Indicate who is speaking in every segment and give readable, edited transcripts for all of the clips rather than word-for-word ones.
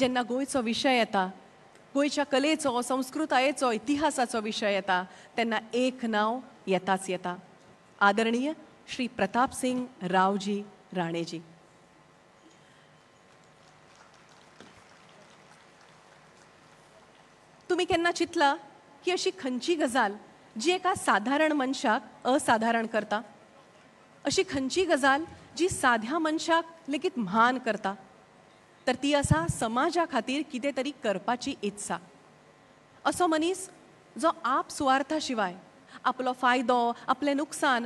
Speaker 1: जेन्ना गोंयचो विशय येता, गोंयच्या कलेचो, संस्कृतायेचो, इतिहासाचो विशय येता, तेन्ना एक नांव येताच येता. आदरणीय श्री प्रताप सिंग रावजी राणेजी. तुम्ही केन्ना चिंतला की अशी खंयची गजाल जी एका साधारण मनशाक असाधारण करता? अशी खंयची गजाल जी साध्या मनशाक लेगीत म्हान करता? तर ती आसा समाजा खातीर कितें तरी करपाची इत्सा. असो मनीस जो आप सुवार्था शिवाय आपलो फायदो, आपलें नुकसान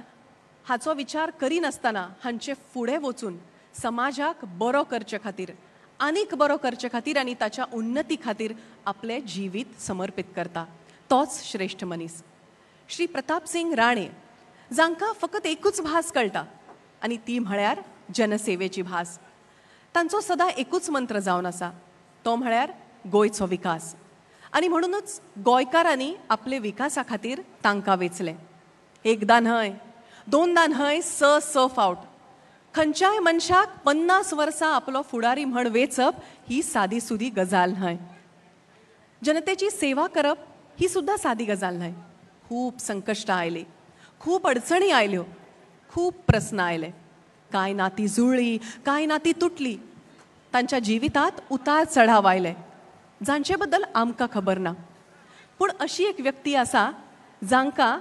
Speaker 1: हाचो विचार करिनासतना हांचे फुडें वचून समाजाक बरो करचे खातीर, आनीक बरो करचे खातीर आनी ताच्या उन्नती खातीर आपले जिवीत समर्पित करता. तोच श्रेष्ठ मनीस श्री प्रताप सिंग राणे, जांकां फकत एकूच भास कळटा आनी ती म्हळ्यार जनसेवेची भास. तांचो सदां एकूच मंत्र जावन आसा, तो म्हळ्यार गोंयचो विकास. आनी म्हणूनच गोंयकारांनी आपले विकासा खातीर तांकां वेचले. एकदां न्हय, दोनदां न्हय, स फावट. खंयच्याय मनशाक 50 वर्सां आपलो फुडारी म्हण वेचप ही सादी सुदी गजाल न्हय. जनतेची सेवा करप ही सुद्दां सादी गजाल न्हय. खूब संकश्टां आयलीं, खूब अडचणी आयल्यो, खूब प्रस्न आयले. कांय नातीं जुळ्ळीं, कांय नातीं तुटलीं. तांच्या जिवितांत उतार चढाव आयले, जांचे बद्दल आमकां खबर ना. पूण अशी एक व्यक्ती आसा जांकां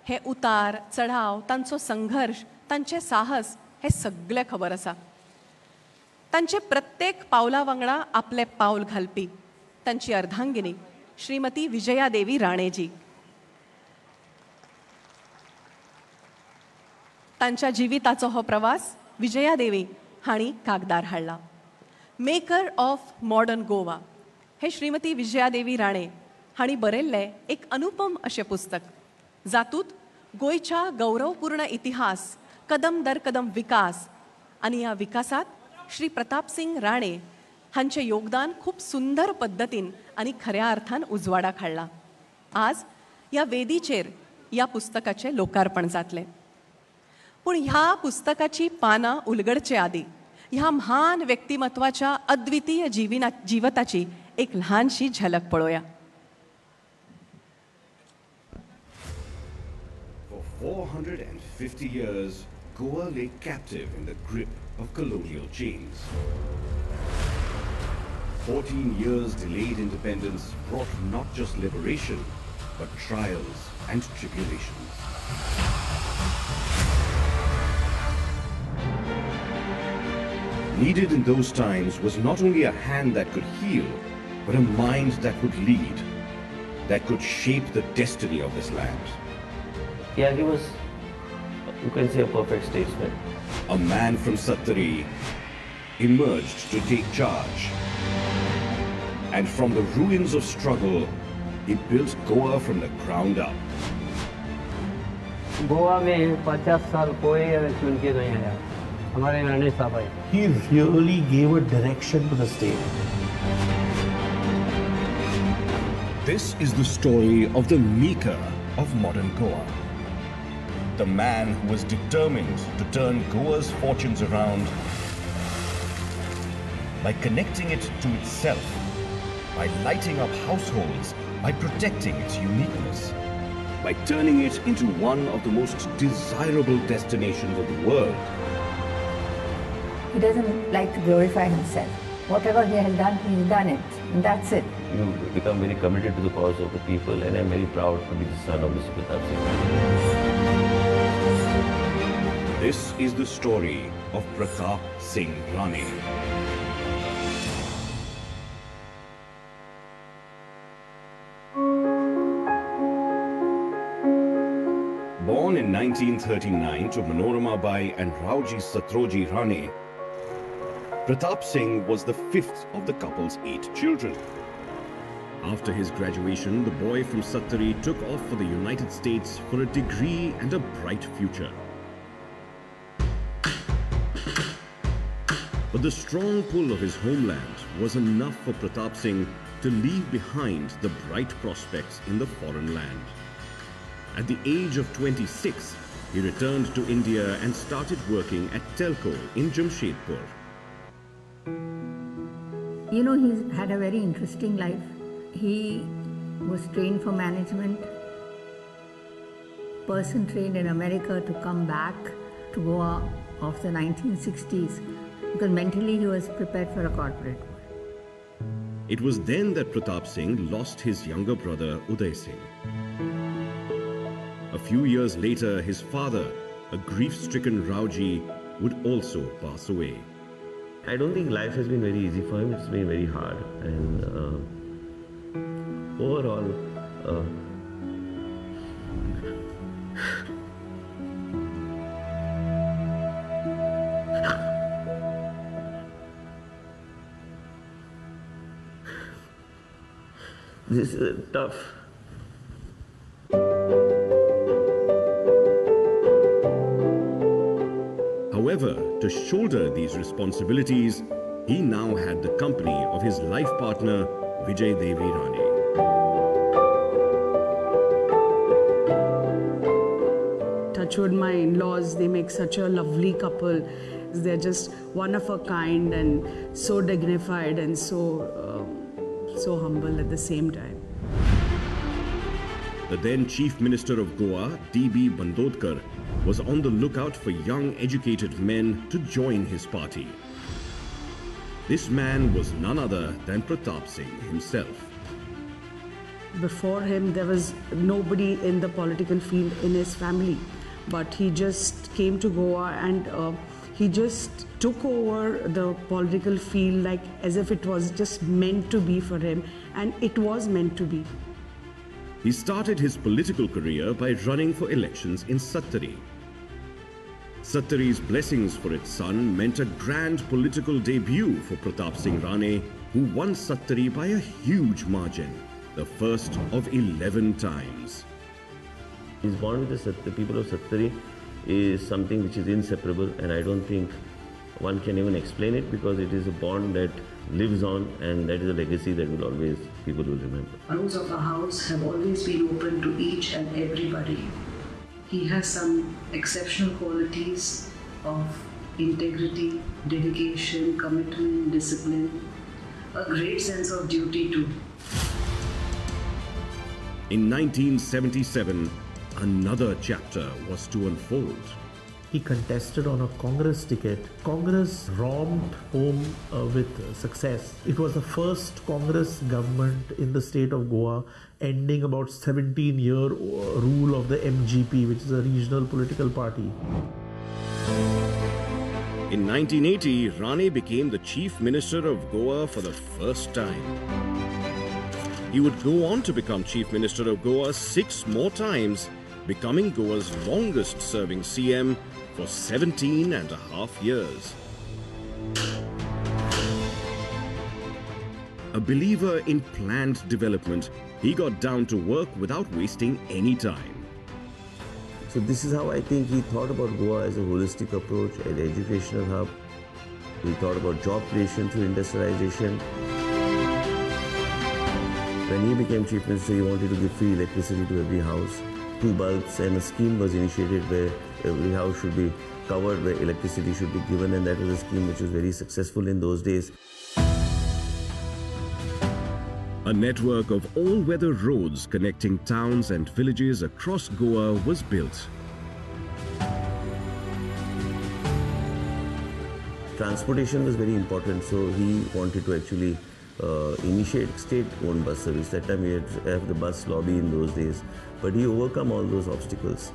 Speaker 1: हे उतार चढाव, तांचो संघर्श, तांचें साहस हें सगळें खबर आसा. तांचे प्रत्येक पावला वांगडा आपलें पावल घालपी तांची अर्धांगिनी श्रीमती विजया देवी राणेजी. तांच्या जिविताचो हो प्रवास विजया देवी हांणी कागदार हाडला. मेकर ऑफ मॉडर्न गोवा हे श्रीमती विजया देवी राणे हांणी बरयल्लें एक अनुपम अशें पुस्तक, जातूंत गोंयच्या गौरवपूर्ण इतिहास, कदम दर कदम विकास आनी ह्या विकासात श्री प्रताप सिंग राणे हांचें योगदान खूब सुंदर पद्दतीन आनी खऱ्या अर्थान उजवाडाक हाडलां. आज ह्या वेदीचेर ह्या पुस्तकाचें लोकार्पण जातलें. पूण ह्या पुस्तकाची पानां उलगडचे आदीं ह्या महान व्यक्तिमत्वाच्या अद्वितीय जिवताची एक ल्हानशी झलक पळोवया.
Speaker 2: For 450 years, Goa lay captive in the grip of colonial chains. 14 years delayed independence brought not just liberation, but trials and tribulations. Needed in those times was not only a hand that could heal, but a mind that would lead, that could shape the destiny of this land.
Speaker 3: Yeah, he was, you can say, a perfect statesman.
Speaker 2: A man from Sattari emerged to take charge. And from the ruins of struggle, he built Goa from the ground up.
Speaker 4: Goa में 50 साल कोई चुन के नहीं आया, हमारे राणे साहब आए.
Speaker 5: He really gave a direction to the state.
Speaker 2: This is the story of the maker of modern Goa. The man who was determined to turn Goa's fortunes around by connecting it to itself, by lighting up households, by protecting its uniqueness, by turning it into one of the most desirable destinations of the world.
Speaker 6: He doesn't like to glorify himself. Whatever he has done, he's done it, and that's it.
Speaker 3: You become very committed to the cause of the people, and I'm very proud to be the son of Mr. Pratap Singh.
Speaker 2: This is the story of Pratap Singh Rane. Born in 1939 to Manorama Bai and Rauji Satroji Rane, Pratap Singh was the fifth of the couple's 8 children. After his graduation, the boy from Sattari took off for the United States for a degree and a bright future. But the strong pull of his homeland was enough for Pratap Singh to leave behind the bright prospects in the foreign land. At the age of 26, he returned to India and started working at Telco in Jamshedpur.
Speaker 6: You know, he's had a very interesting life. He was trained for management, person trained in America to come back to Goa of the 1960s because mentally he was prepared for a corporate world.
Speaker 2: It was then that Pratap Singh lost his younger brother Uday Singh. A few years later, his father, a grief-stricken Rauji, would also pass away.
Speaker 3: I don't think life has been very easy for him. It's been very hard, and overall, this is tough.
Speaker 2: However, to shoulder these responsibilities, he now had the company of his life partner, Vijay Devi Rane.
Speaker 7: Touchwood, my in-laws, they make such a lovely couple. They're just one of a kind and so dignified and so humble at the same time.
Speaker 2: The then Chief Minister of Goa, D.B. Bandodkar, was on the lookout for young educated men to join his party. This man was none other than Pratap Singh himself.
Speaker 7: Before him, there was nobody in the political field in his family, but he just came to Goa and he just took over the political field like as if it was just meant to be for him, and it was meant to be.
Speaker 2: He started his political career by running for elections in Sattari. Sattari's blessings for its son meant a grand political debut for Pratap Singh Rane, who won Sattari by a huge margin, the first of 11 times.
Speaker 3: His bond with the people of Sattari is something which is inseparable, and I don't think one can even explain it, because it is a bond that lives on, and that is a legacy that will always, people will remember.
Speaker 8: Arms of our house have always been open to each and everybody. He has some exceptional qualities of integrity, dedication, commitment, discipline, a great sense of duty too.
Speaker 2: In 1977, another chapter was to unfold.
Speaker 5: He contested on a Congress ticket. Congress romped home with success. It was the first Congress government in the state of Goa, ending about 17-year rule of the MGP, which is a regional political party.
Speaker 2: In 1980, Rane became the Chief Minister of Goa for the first time. He would go on to become Chief Minister of Goa 6 more times, becoming Goa's longest-serving CM for 17 and a half years. A believer in planned development, he got down to work without wasting any time.
Speaker 3: So this is how I think he thought about Goa as a holistic approach, an educational hub. He thought about job creation through industrialization. When he became Chief Minister, he wanted to give free electricity to every house. 2 bulbs, and a scheme was initiated where every house should be covered, where electricity should be given, and that was a scheme which was very successful in those days.
Speaker 2: A network of all-weather roads connecting towns and villages across Goa was built.
Speaker 3: Transportation was very important, so he wanted to actually initiate state-owned bus service. That time we had to have the bus lobby in those days, but he overcome all those obstacles.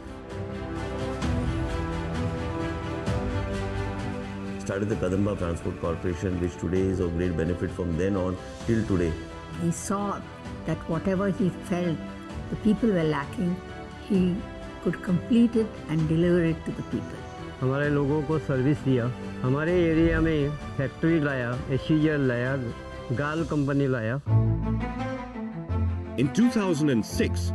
Speaker 3: Started the Kadamba Transport Corporation, which today is of great benefit from then on till today.
Speaker 6: He saw that whatever he felt the people were lacking, he could complete it and deliver it to the people.
Speaker 4: हमारे लोगों को service दिया, हमारे area में factory लाया, Asian लाया, गाल company लाया.
Speaker 2: In 2006,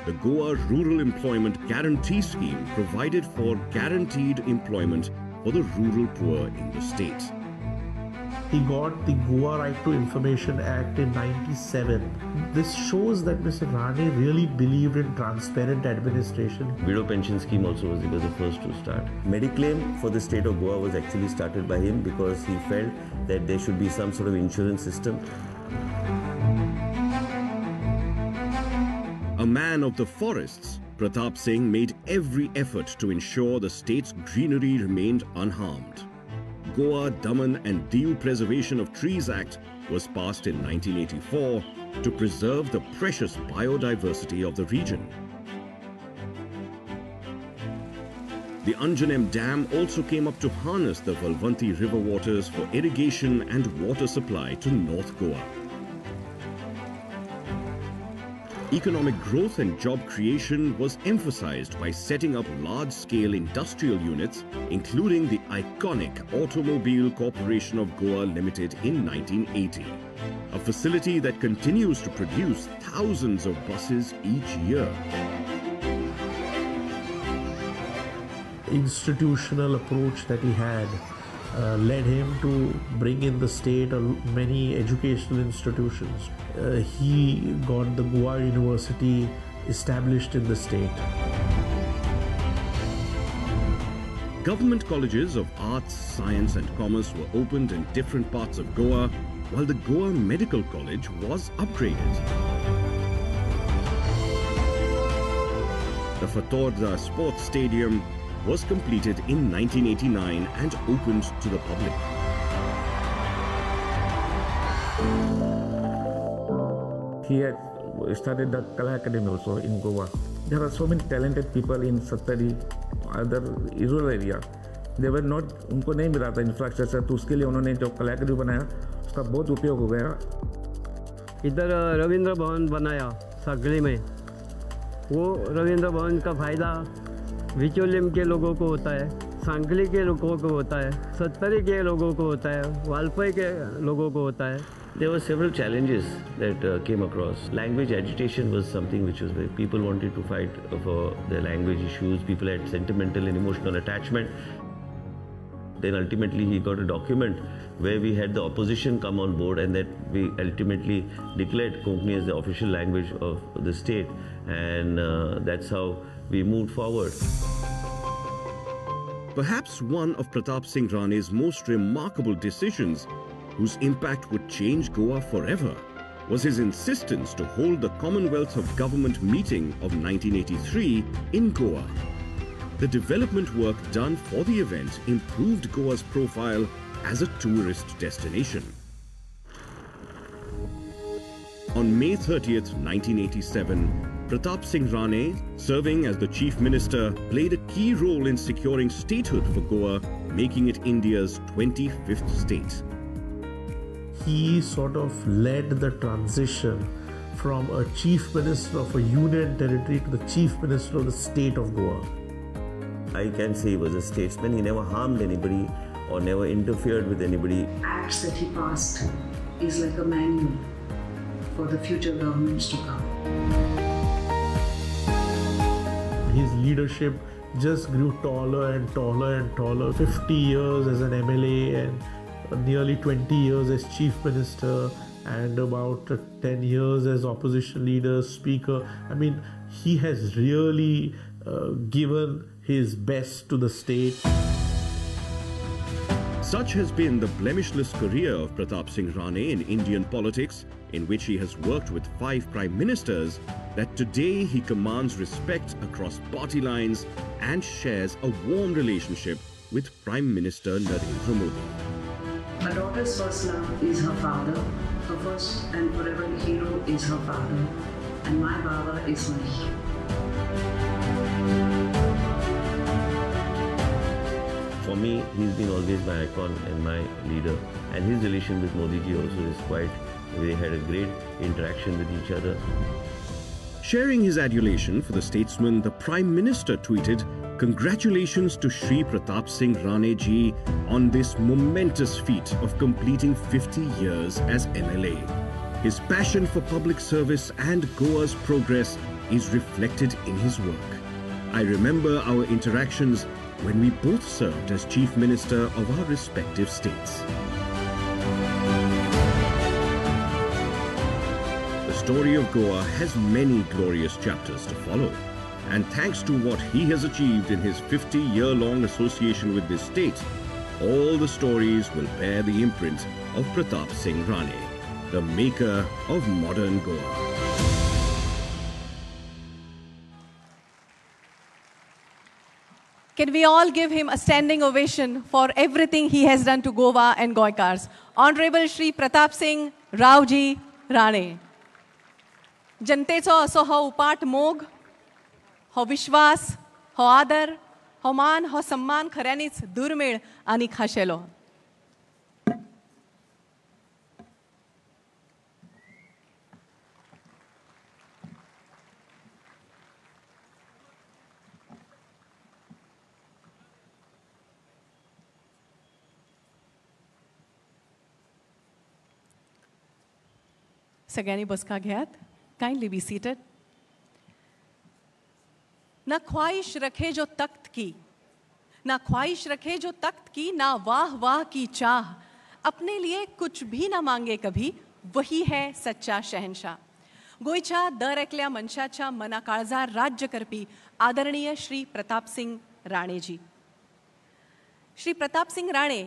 Speaker 2: the Goa Rural Employment Guarantee Scheme provided for guaranteed employment for the rural poor in the state.
Speaker 5: He got the Goa Right to Information Act in 97. This shows that Mr. Rane really believed in transparent administration.
Speaker 3: Widow pension scheme also was the first to start. Mediclaim for the state of Goa was actually started by him because he felt that there should be some sort of insurance system.
Speaker 2: A man of the forests, Pratap Singh made every effort to ensure the state's greenery remained unharmed. Goa, Daman and Diu Preservation of Trees Act was passed in 1984 to preserve the precious biodiversity of the region. The Anjanem Dam also came up to harness the Valvanti river waters for irrigation and water supply to North Goa. Economic growth and job creation was emphasized by setting up large-scale industrial units, including the iconic Automobile Corporation of Goa Limited in 1980, a facility that continues to produce thousands of buses each year.
Speaker 5: Institutional approach that he had led him to bring in the state many educational institutions. He got the Goa University established in the state.
Speaker 2: Government colleges of arts, science and commerce were opened in different parts of Goa, while the Goa Medical College was upgraded. The Fatorda Sports Stadium was completed in 1989 and opened to the public.
Speaker 9: He had started the Kala Academy also in Goa. There are so many talented people in Sattari, other rural area. They were not, उनको नहीं मिला था infrastructure, तो उसके लिए उन्होंने जो कला अकेडमी बनाया उसका बहुत उपयोग हो गया.
Speaker 4: इधर रविंद्र भवन बनाया सागली में. वो रविंद्र भवन का फ़ायदा विचोलियम के लोगों को होता है, सांगली के लोगों को होता है, सत्तरी के लोगों को होता है, वालपई के लोगों को होता है.
Speaker 3: There were several challenges that came across. Language agitation was something which was where people wanted to fight for their language issues. People had sentimental and emotional attachment. Then ultimately he got a document where we had the opposition come on board, and that we ultimately declared Konkani as the official language of the state, and that's how we moved forward.
Speaker 2: Perhaps one of Pratap Singh Rane's most remarkable decisions, whose impact would change Goa forever, was his insistence to hold the Commonwealth of Government meeting of 1983 in Goa. The development work done for the event improved Goa's profile as a tourist destination. On May 30th, 1987, Pratap Singh Rane, serving as the Chief Minister, played a key role in securing statehood for Goa, making it India's 25th state.
Speaker 5: He sort of led the transition from a Chief Minister of a union territory to the Chief Minister of the state of Goa.
Speaker 3: I can say he was a statesman. He never harmed anybody or never interfered with anybody.
Speaker 8: Acts that he passed is like a manual for the future governments to come.
Speaker 5: His leadership just grew taller and taller and taller. 50 years as an MLA and nearly 20 years as Chief Minister and about 10 years as opposition leader, speaker. I mean, he has really given his best to the state.
Speaker 2: Such has been the blemishless career of Pratap Singh Rane in Indian politics, in which he has worked with 5 prime ministers, that today he commands respect across party lines and shares a warm relationship with Prime Minister Narendra Modi.
Speaker 8: My daughter's first love is her father. Her first and forever hero is her father. And my Baba is my hero.
Speaker 3: For me, he's been always my icon and my leader. And his relation with Modi ji also is quite, they had a great interaction with each other.
Speaker 2: Sharing his adulation for the statesman, the Prime Minister tweeted, "Congratulations to Shri Pratap Singh Rane ji on this momentous feat of completing 50 years as MLA. His passion for public service and Goa's progress is reflected in his work. I remember our interactions when we both served as Chief Minister of our respective states." The story of Goa has many glorious chapters to follow. And thanks to what he has achieved in his 50-year-long association with this state, all the stories will bear the imprint of Pratap Singh Rane, the maker of modern Goa.
Speaker 1: Can we all give him a standing ovation for everything he has done to Goa and Goikars? Honorable Shri Pratap Singh Raoji Rane. जनतेचो असो हो उपाट मोग, हो विश्वास, हो आदर, हो मान, हो सम्मान खऱ्यांनीच दुर्मिळ आनी खाशेलो. सगळ्यांनी बसका घेयात. Kindly be seated. ना ख्वाहिश रखे जो तख्त की, ना ख्वाहिश रखे जो तख्त की, ना वाह वाह की चाह, अपने लिए कुछ भी ना मांगे कभी, वही है सच्चा शहनशाह. गोयच्या दर एकल्या मनशाच्या मना काळजार राज्य करपी आदरणीय श्री प्रताप सिंग राणेजी. श्री प्रताप सिंग राणे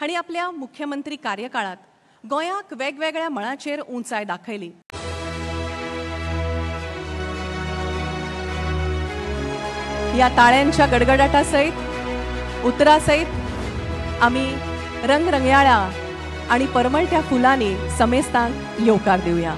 Speaker 1: हांणी आपल्या मुख्यमंत्री कार्यकाळात गोंयाक वेगवेगळ्या मळांचेर उंचाय दाखयली. या ताळ्यांच्या गडगडाटा सहित उतरा सहित आम्ही रंगरंगयाळ्या आणि परमळत्या फुलांनी समेस्तांक येवकार दिवया.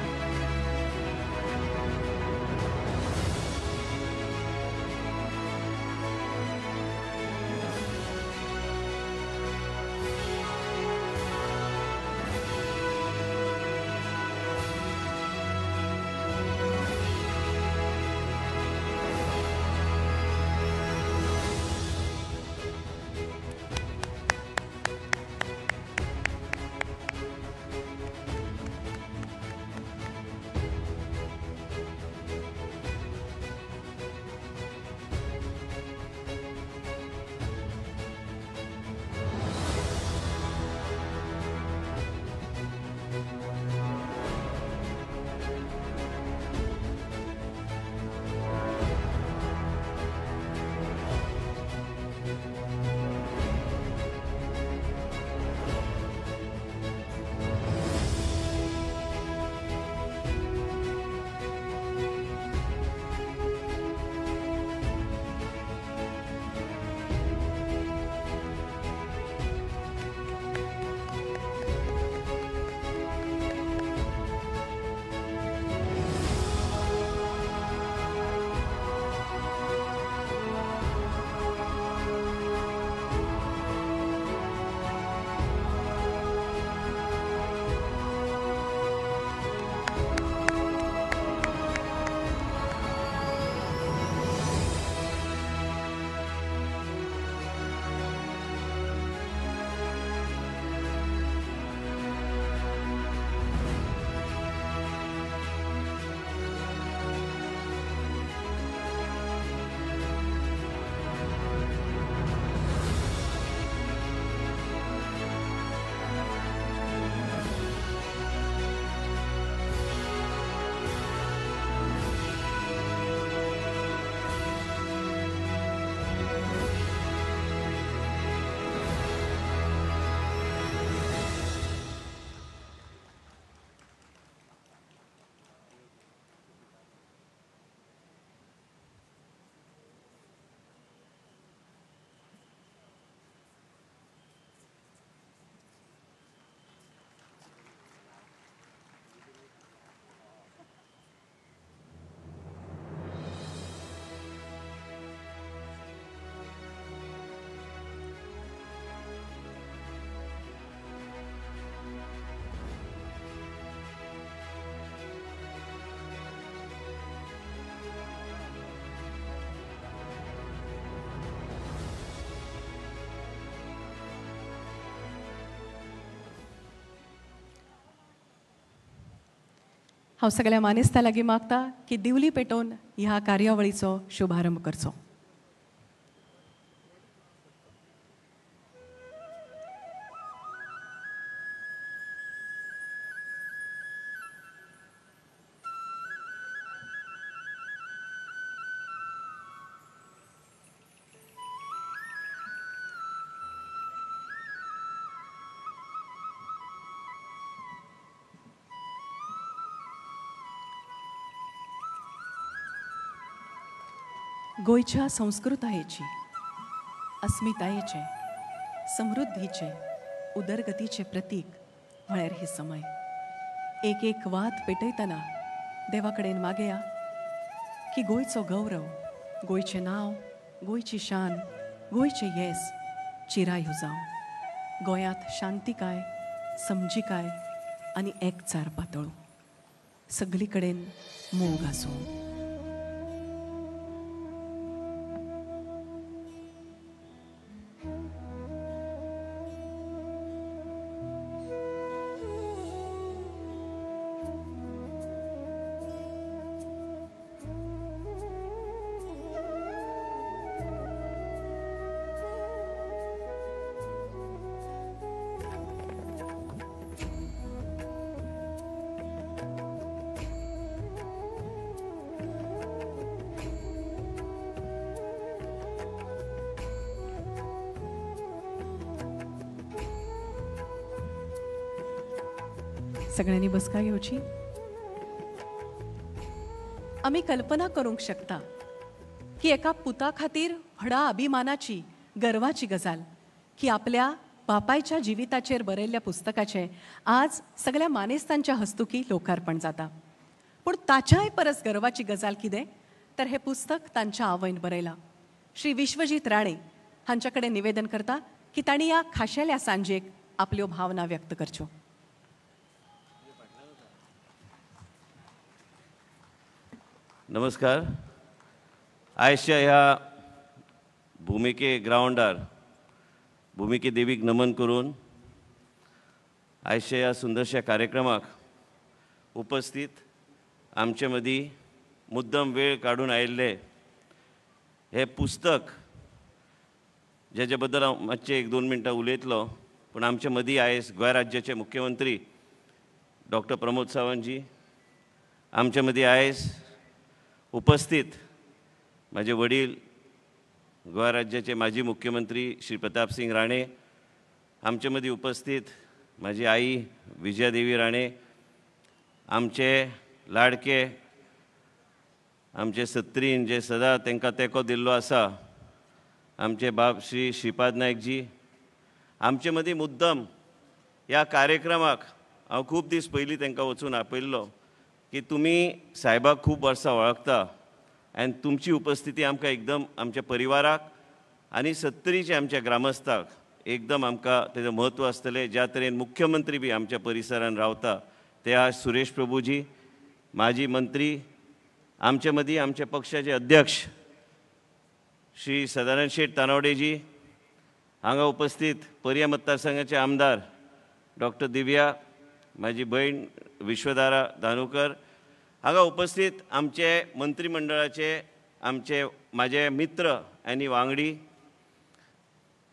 Speaker 1: हांव सगळ्या मानेस्तां लागीं मागता की दिवली पेटोवन ह्या कार्यावळीचो शुभारंभ करचो. गोयच्या संस्कृतायेची, अस्मितायेचे, समृद्धीचे, उदरगतीचे प्रतीक म्हळ्यार ही समय. एक एक वात पेटयतना देवा कडेन मागया की गोंयचो गौरव, गोंयचें नांव, गोंयची शान, गोंयचें येस चिरायो जावं. गोंयांत शांतिकाय, समजिकाय आनी एकचार पातळू. सगळी कडेन मोग आसूं. सगळ्यांनी बसका घेवची. आमी कल्पना करूंक शकता की एका पुता खातीर व्हडा अभिमानाची, गर्वाची गजाल की आपल्या बापायच्या जिविताचेर बरयल्ल्या पुस्तकाचें आज सगळ्या मानेस्तांच्या हस्तुकी लोकार्पण जाता. पूण ताच्याय परस गर्वाची गजाल कितें तर हे पुस्तक तांच्या आवयन बरयलां. श्री विश्वजीत राणे हांच्या कडेन निवेदन करता की तांणी ह्या खाशेल्या सांजेक आपल्यो भावना व्यक्त करच्यो.
Speaker 10: नमस्कार. आयजच्या ह्या भुमिके ग्राउंडार भुमिके देवीक नमन करून आयजच्या ह्या सुंदरशा कार्यक्रमाक उपस्थित आमचे मदीं मुद्दम वेळ काडून आयिल्ले हे पुस्तक जेचे बद्दल हांव मातशें 1-2 मिनटां उलयतलो. पूण आमचे मदीं आयज गोंय राज्याचे मुख्यमंत्री डॉक्टर प्रमोद सावंत जी, आमचे मदीं आयज उपस्थित माझे वडील गोंय राज्याचे माजी मुख्यमंत्री श्री प्रताप सिंग राणे, आमचे मदीं उपस्थित माझी आई विजया देवी राणे, आमचे लाडके आमचे सत्रीन जे सदां तांकां तेंको दिल्लो आसा आमचे बाब श्री श्रीपाद नायक जी, आमचे मदीं मुद्दम ह्या कार्यक्रमाक हांव खूब दीस पयलीं तांकां वचून आपयल्लो की तुमी साहेबाक खूब वर्सां वळखता आनी तुमची उपस्थिती आमकां एकदम आमच्या परिवाराक आनी सत्तरीचे आमच्या ग्रामस्थाक एकदम आमकां तेजें म्हत्व आसतलें. ज्या तरेन मुख्यमंत्री बी आमच्या परिसरान रावता ते आज सुरेश प्रभूजी, माजी मंत्री, आमचे मदीं आमचे पक्षाचे अध्यक्ष श्री सदानंद शेट तानावडेजी, हांगा उपस्थित पर्या मतदारसंघाचे आमदार डॉक्टर दिव्या, माझी बहीण विश्वधारा धानूकर, हांगा उपस्थित आमचे मंत्रिमंडळाचे आमचे माझे मित्र आनी वांगडी,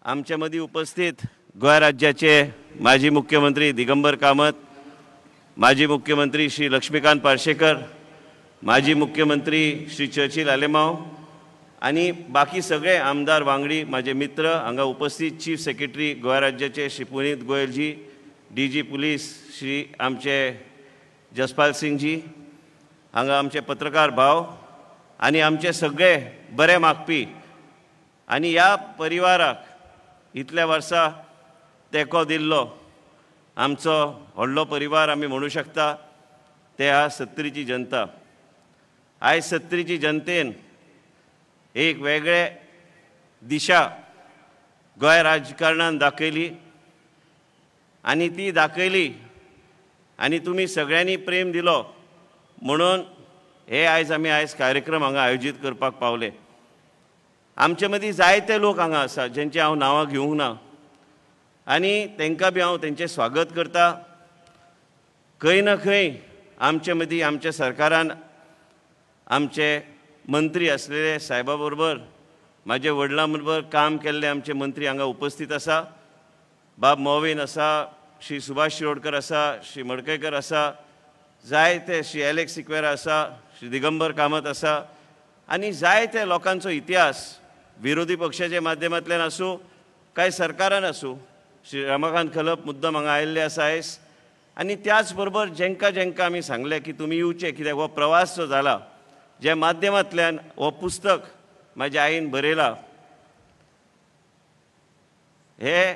Speaker 10: आमचे मदीं उपस्थित गोंय राज्याचे माजी मुख्यमंत्री दिगंबर कामत, माजी मुख्यमंत्री श्री लक्ष्मीकांत पार्सेकर, माजी मुख्यमंत्री श्री चर्चिल आलेमांव आनी बाकी सगळे आमदार वांगडी माझे मित्र, हांगा उपस्थित चीफ सेक्रेटरी गोंय राज्याचे श्री पुनीत गोयलजी, DG पुलीस श्री आमचे जसपाल सिंग जी, हांगा आमचे पत्रकार भाव आनी आमचे सगळे बरे मागपी आनी ह्या परिवाराक इतल्या वर्सां तेंको दिल्लो आमचो व्हडलो परिवार आमी म्हणूं शकता ते हा सत्तरीची जनता. आयज सत्तरीची जनतेन एक वेगळे दिशा गोंय राजकारणान दाखयली आनी ती दाखयली आनी तुमी सगळ्यांनी प्रेम दिलो म्हणून हे आयज आमी आयज कार्यक्रम हांगा आयोजीत करपाक पावले. आमचे मदीं जायते लोक हांगा आसा जेंची हांव नांवां घेवंक ना आनी तांकां बी हांव तेंचें स्वागत करता. खंय ना खंय आमचे मदीं आमच्या सरकारान आमचे मंत्री आसलेले साहेबा बरोबर म्हाजे वडिलां बरोबर काम केल्ले आमचे मंत्री हांगा उपस्थित आसा. बाब मोविन आसा, श्री सुभाष शिरोडकर आसा, श्री मडकयकर आसा, जायते श्री एलेक्स सिक्वेरा आसा, श्री दिगंबर कामत आसा आनी जायते लोकांचो इतिहास विरोधी पक्षाच्या माध्यमांतल्यान आसूं काय सरकारान आसूं. श्री रमाकांत खलप मुद्दम हांगा आयिल्ले आसा आयज आनी त्याच बरोबर जेंकां जेंकां आमी सांगलें की तुमी येवचें कित्याक हो प्रवास जो जाला जे माध्यमांतल्यान हो पुस्तक म्हाज्या आईन बरयला हे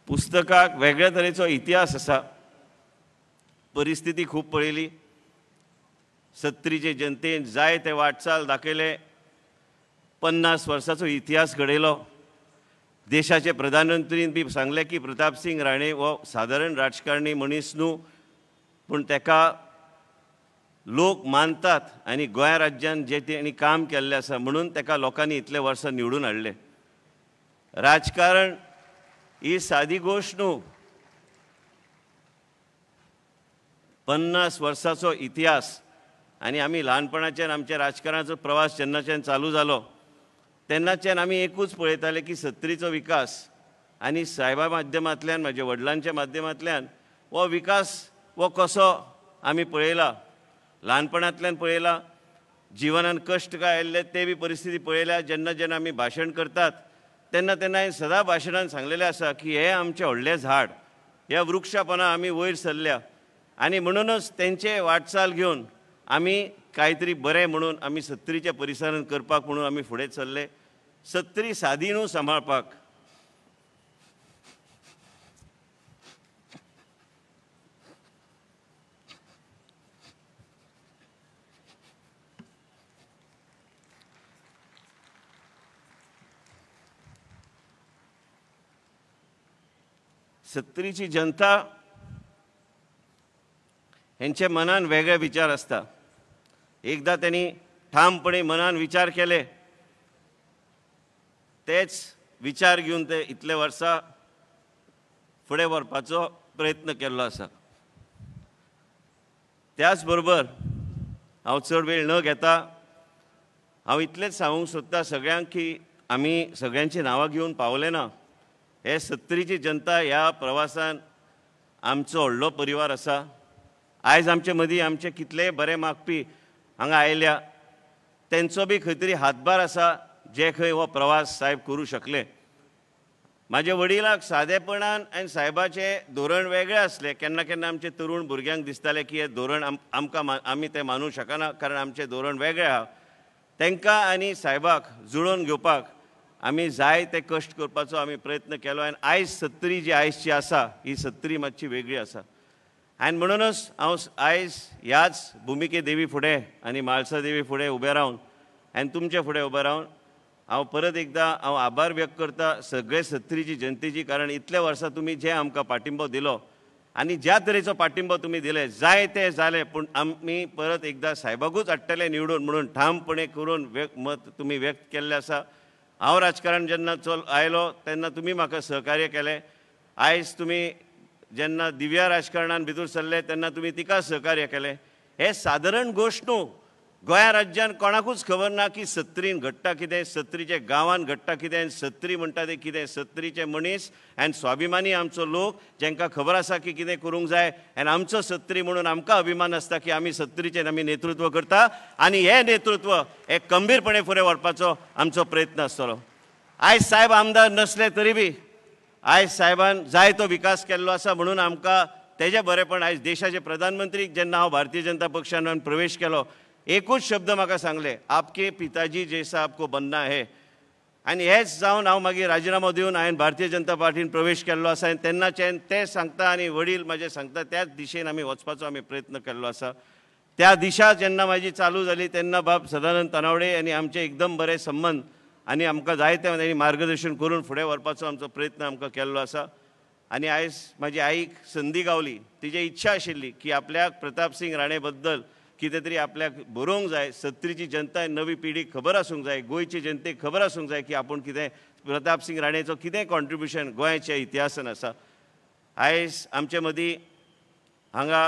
Speaker 10: पुस्तकाक वेगळ्या तरेचो इतिहास आसा. परिस्थिती खूब पळयली. सत्तरीचे जनतेन जाय ते वाटचाल दाखयले. 50 वर्सांचो इतिहास घडयलो. देशाचे प्रधानमंत्रीन बी सांगले की प्रताप सिंग राणे हो सादारण राजकारणी मनीस न्हू, पूण तेका लोक मानतात आनी गोंय राज्यान जे तेणी काम केल्लें आसा म्हणून तेका लोकांनी इतले वर्सां निवडून हाडले. राजकारण ही सादी गोश्ट न्हू. 50 वर्सांचो इतिहास आनी आमी ल्हानपणाच्यान आमच्या राजकारणाचो प्रवास जेन्नाच्यान चालू जालो तेन्नाच्यान आमी एकूच पळयताले की सत्तरीचो विकास आनी सायबा माध्यमांतल्यान म्हाज्या वडिलांच्या माध्यमांतल्यान हो विकास हो कसो आमी पळयला, ल्हानपणांतल्यान पळयला. जिवनान कश्ट काय आयिल्ले ते बी परिस्थिती पळयल्या. जेन्ना जेन्ना आमी भाशण करतात तेन्ना तेन्ना हांवें सदां भाशणान सांगलेलें आसा की हे आमचें व्हडलें झाड, ह्या वृक्षापणां आमी वयर सरल्या आनी म्हणूनच तेंचे वाटचाल घेवन आमी कांय तरी बरें म्हणून आमी सत्तरीच्या परिसरान करपाक म्हणून आमी फुडें चल्ले. सत्तरी सादी न्हू सांबाळपाक. सत्तरीची जनता हेंचे मनान वेगळे विचार आसता. एकदां त्यांनी ठामपणे मनान विचार केले, तेच विचार घेवन ते इतले वर्सां फुडें व्हरपाचो प्रयत्न केल्लो आसा. त्याच बरोबर हांव चड वेळ न घेता हांव इतलेंच सांगूंक सोदतां सगळ्यांक की आमी सगळ्यांची नांवां घेवन पावले ना. हे सत्तरीची जनता ह्या प्रवासान आमचो व्हडलो परिवार आसा. आयज आमचे मदीं आमचे कितलेय बरे मागपी हांगा आयल्या, तेंचो बी खंय तरी हातभार आसा जे खंय हो प्रवास साहेब करूं शकले. म्हाजे वडिलाक सादेपणान आनी साहेबाचें धोरण वेगळें आसलें. केन्ना केन्ना आमचे तरूण भुरग्यांक दिसतालें की हें धोरण आमकां आमी तें मानूं शकना कारण आमचें धोरण वेगळें आहा. तांकां आनी साहेबाक जुळोवन घेवपाक आमी जाय ते कश्ट करपाचो आमी प्रयत्न केलो. आनी आयज सत्तरी जी आयजची आसा ही सत्तरी मातशी वेगळी आसा. आनी म्हणूनच हांव आयज ह्याच भुमिके देवी फुडें आनी म्हाळसा देवी फुडें उबें रावन आनी तुमचे फुडें उबें रावन हांव परत एकदां हांव आभार व्यक्त करता सगळे सत्तरीची जनतेची. कारण इतले वर्सां तुमी जे आमकां पाठिंबो दिलो आनी ज्या तरेचो पाठिंबो तुमी दिले जाय ते जाले, पूण आमी परत एकदां साहेबाकूच हाडटले निवडून म्हणून ठामपणे करून मत तुमी व्यक्त केल्लें आसा. हांव राजकारण जेन्ना आयलो तेन्ना तुमी म्हाका सहकार्य केलें. आयज तुमी जेन्ना दिव्या राजकारणान भितर सरले तेन्ना तुमी तिका सहकार्य केलें. हे सादारण गोश्ट न्हू. गोंया राज्यान कोणाकूच खबर ना की सत्तरीन घडटा कितें, सत्तरीचे गांवान घडटा कितें, सत्तरी म्हणटा तें कितें. सत्तरीचे मनीस आनी स्वाभिमानी आमचो लोक जेंकां खबर आसा की कितें करूंक जाय आनी आमचो सत्तरी म्हणून आमकां अभिमान आसता की आमी सत्तरीचें आमी नेतृत्व करता आनी हें नेतृत्व हे खंबीरपणे फुडें व्हरपाचो आमचो प्रयत्न आसतलो. आयज साहेब आमदार नसले तरी बी आयज साहेबान जाय तो विकास केल्लो आसा म्हणून आमकां तेजें बरेपण. आयज देशाचे प्रधानमंत्री जेन्ना हांव भारतीय जनता पक्षान प्रवेश केलो एकूच शब्द म्हाका सांगले, आपके पिताजी जैसा आपको बनना है. आनी हेच जावन हांव मागीर राजिनामो दिवन हांवें भारतीय जनता पार्टीन प्रवेश केल्लो आसा. आनी तेन्नाच्यान ते सांगता आनी वडील म्हाजे सांगता त्याच दिशेन आमी वचपाचो आमी प्रयत्न केल्लो आसा. त्या दिशा जेन्ना म्हाजी चालू जाली तेन्ना बाब सदानंद तनावडे आनी आमचे एकदम बरे संबंद आनी आमकां जायते त्यांनी मार्गदर्शन करून फुडें व्हरपाचो आमचो प्रयत्न आमकां केल्लो आसा. आनी आयज म्हाजी आईक संदी गावली. तिची इच्छा आशिल्ली की आपल्याक प्रताप सिंग राणे बद्दल कितें तरी आपल्याक बरोवंक जाय. सत्तरीची जनता नवी पिढीक खबर आसूंक जाय, गोंयचे जनतेक खबर आसूंक जाय की आपूण कितें प्रताप सिंग राणेचो कितें कॉन्ट्रिब्युशन गोंयच्या इतिहासान आसा. आयज आमचे मदीं हांगा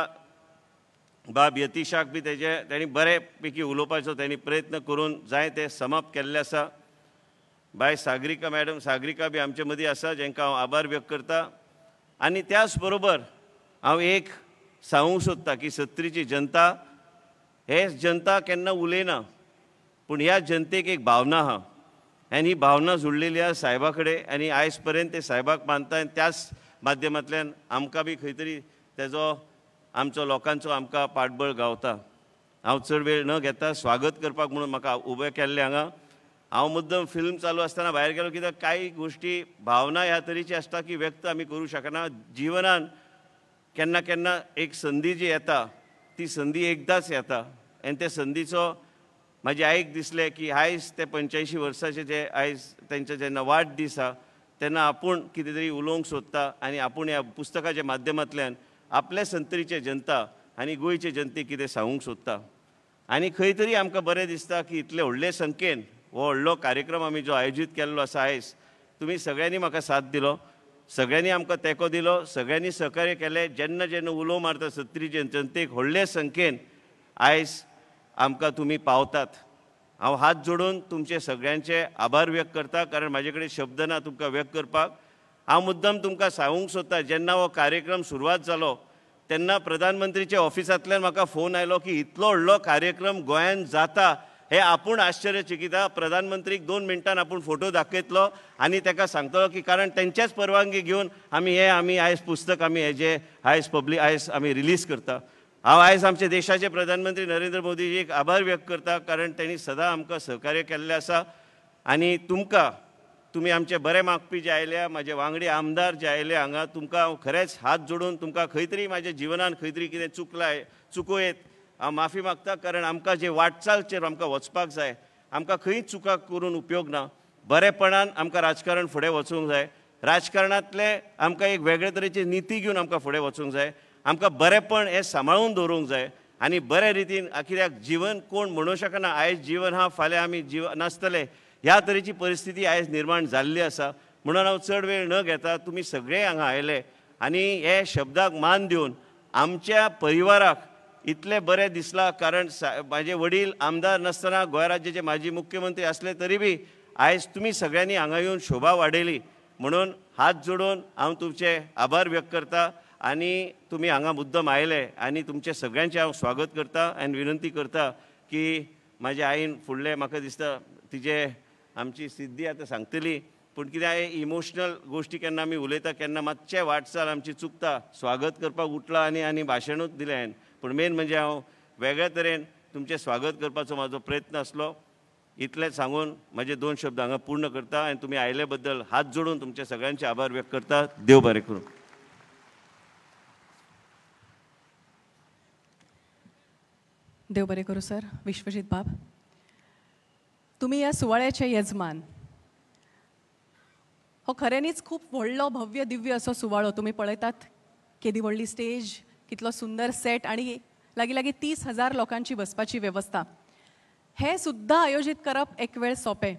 Speaker 10: बाब यतीशाक बी तेणी बरे पैकी उलोवपाचो तेणी प्रयत्न करून जाय ते समाप्त केल्ले आसा. बाय सागरिका मॅडम, सागरिका बी आमचे मदीं आसा जेंकां हांव आभार व्यक्त करता. आनी त्याच बरोबर हांव एक सांगूंक सोदता की सत्तरीची जनता हे जनता केन्ना उलयना, पूण ह्या जनतेक एक भावना आहा. आनी ही भावना जुळलेली आसा साहेबा कडेन आनी आयज पर्यंत ते साहेबाक मानता आनी त्याच माध्यमांतल्यान आमकां बी खंय तरी तेजो आमचो लोकांचो आमकां पाठबळ गावता. हांव चड वेळ न घेता स्वागत करपाक म्हणून म्हाका उबें केल्लें हांगा. हांव मुद्दम फिल्म चालू आसतना भायर गेलो कित्याक कांय गोश्टी भावना ह्या तरेची आसता की व्यक्त आमी करूं शकना. जिवनान केन्ना केन्ना एक संदी जी येता ती संदी एकदांच येता आनी ते संदीचो म्हाजे आईक दिसलें की आयज ते 85 वर्साचे जे आयज तेंचो जेन्ना वाडदीस आसा तेन्ना आपूण कितें तरी उलोवंक सोदता आनी आपूण ह्या पुस्तकाच्या माध्यमांतल्यान आपल्या संतरीचे जनता आनी गोंयचे जनतेक कितें सांगूंक सोदता. आनी खंय तरी आमकां बरें दिसता की इतले व्हडले संख्येन हो व्हडलो कार्यक्रम आमी जो आयोजीत केल्लो आसा आयज तुमी सगळ्यांनी म्हाका साथ दिलो, सगळ्यांनी आमकां तेंको दिलो, सगळ्यांनी सहकार्य केलें. जेन्ना जेन्ना उलोव मारता सत्तरीचे जनतेक व्हडले संख्येन आयज आमकां तुमी पावतात. हांव हात जोडून तुमचे सगळ्यांचे आभार व्यक्त करता कारण म्हाजे कडेन शब्द ना तुमकां व्यक्त करपाक. हांव मुद्दम तुमकां सांगूंक सोदता जेन्ना हो कार्यक्रम सुरवात जालो तेन्ना प्रधानमंत्रीच्या ऑफिसांतल्यान म्हाका फोन आयलो की इतलो व्हडलो कार्यक्रम गोंयांत जाता हे आपूण आश्चर्यचकिता. प्रधानमंत्रीक 2 मिनटान आपूण फोटो दाखयतलो आनी ताका सांगतलो की कारण तेंच्याच परवानगी घेवन आमी आयज पुस्तक आमी हेजे आयज आमी रिलीज करता. हांव आयज आमचे देशाचे प्रधानमंत्री नरेंद्र मोदीजीक आभार व्यक्त करता कारण तेणी सदां आमकां सहकार्य केल्लें आसा. आनी तुमी आमचे बरे मागपी जे आयल्या म्हाजे वांगडी आमदार जे आयले हांगा तुमकां हांव खरेंच हात जोडून तुमकां खंय तरी म्हाज्या जिवनान खंय तरी कितें चुकयत हांव माफी मागता कारण आमकां जे वाटचालचेर आमकां वचपाक जाय आमकां खंयच चुका करून उपयोग ना. बरेपणान आमकां राजकारण फुडें वचूंक जाय. राजकारणांतले आमकां एक वेगळे तरेची निती घेवन आमकां फुडें वचूंक जाय. आमकां बरेपण हें सांबाळून दवरूंक जाय आनी बरे रितीन कित्याक जीवन कोण म्हणूं शकना आयज जीवन हा फाल्यां आमी नासतले ह्या तरेची परिस्थिती आयज निर्माण जाल्ली आसा. म्हणून हांव चड वेळ न घेता तुमी सगळे हांगा आयले आनी हे शब्दाक मान दिवन आमच्या परिवाराक इतलें बरें दिसलां कारण म्हाजे वडील आमदार नासतना गोंय राज्याचे माजी मुख्यमंत्री आसले तरी बी आयज तुमी सगळ्यांनी हांगा येवन शोभा वाडयली. म्हणून हात जोडून हांव तुमचे आभार व्यक्त करता आनी तुमी हांगा मुद्दम आयले आनी तुमचे सगळ्यांचे हांव स्वागत करता आनी विनंती करता की म्हाज्या आईन फुडले म्हाका दिसता तिजे आमची सिद्धी आतां सांगतली पूण कितें इमोशनल गोश्टी केन्ना आमी उलयता केन्ना मातशें वाटचाल आमची चुकता. स्वागत करपाक उठला आनी भाशणूच दिलें हांवें पूण मेन म्हणजे हांव वेगळ्या तरेन तुमचें स्वागत करपाचो म्हाजो प्रयत्न आसलो. इतलें सांगून म्हाजे 2 शब्द हांगा पूर्ण करता आनी तुमी आयले बद्दल हात जोडून तुमचे सगळ्यांचे आभार व्यक्त करता. देव बरें करूं.
Speaker 1: देव बरें करूं सर. विश्वजीत बाब तुम्ही या सुवाळ्याचे यजमान. हो खऱ्यांनीच खूप व्हडलो भव्य दिव्य असो सुवाळो तुम्ही पळयतात. केदी व्हडली स्टेज, कितलो सुंदर सेट आणि लागीं 30,000 लोकांची बसपाची वेवस्था. हे सुद्दां आयोजीत करप एक वेळ सोंपें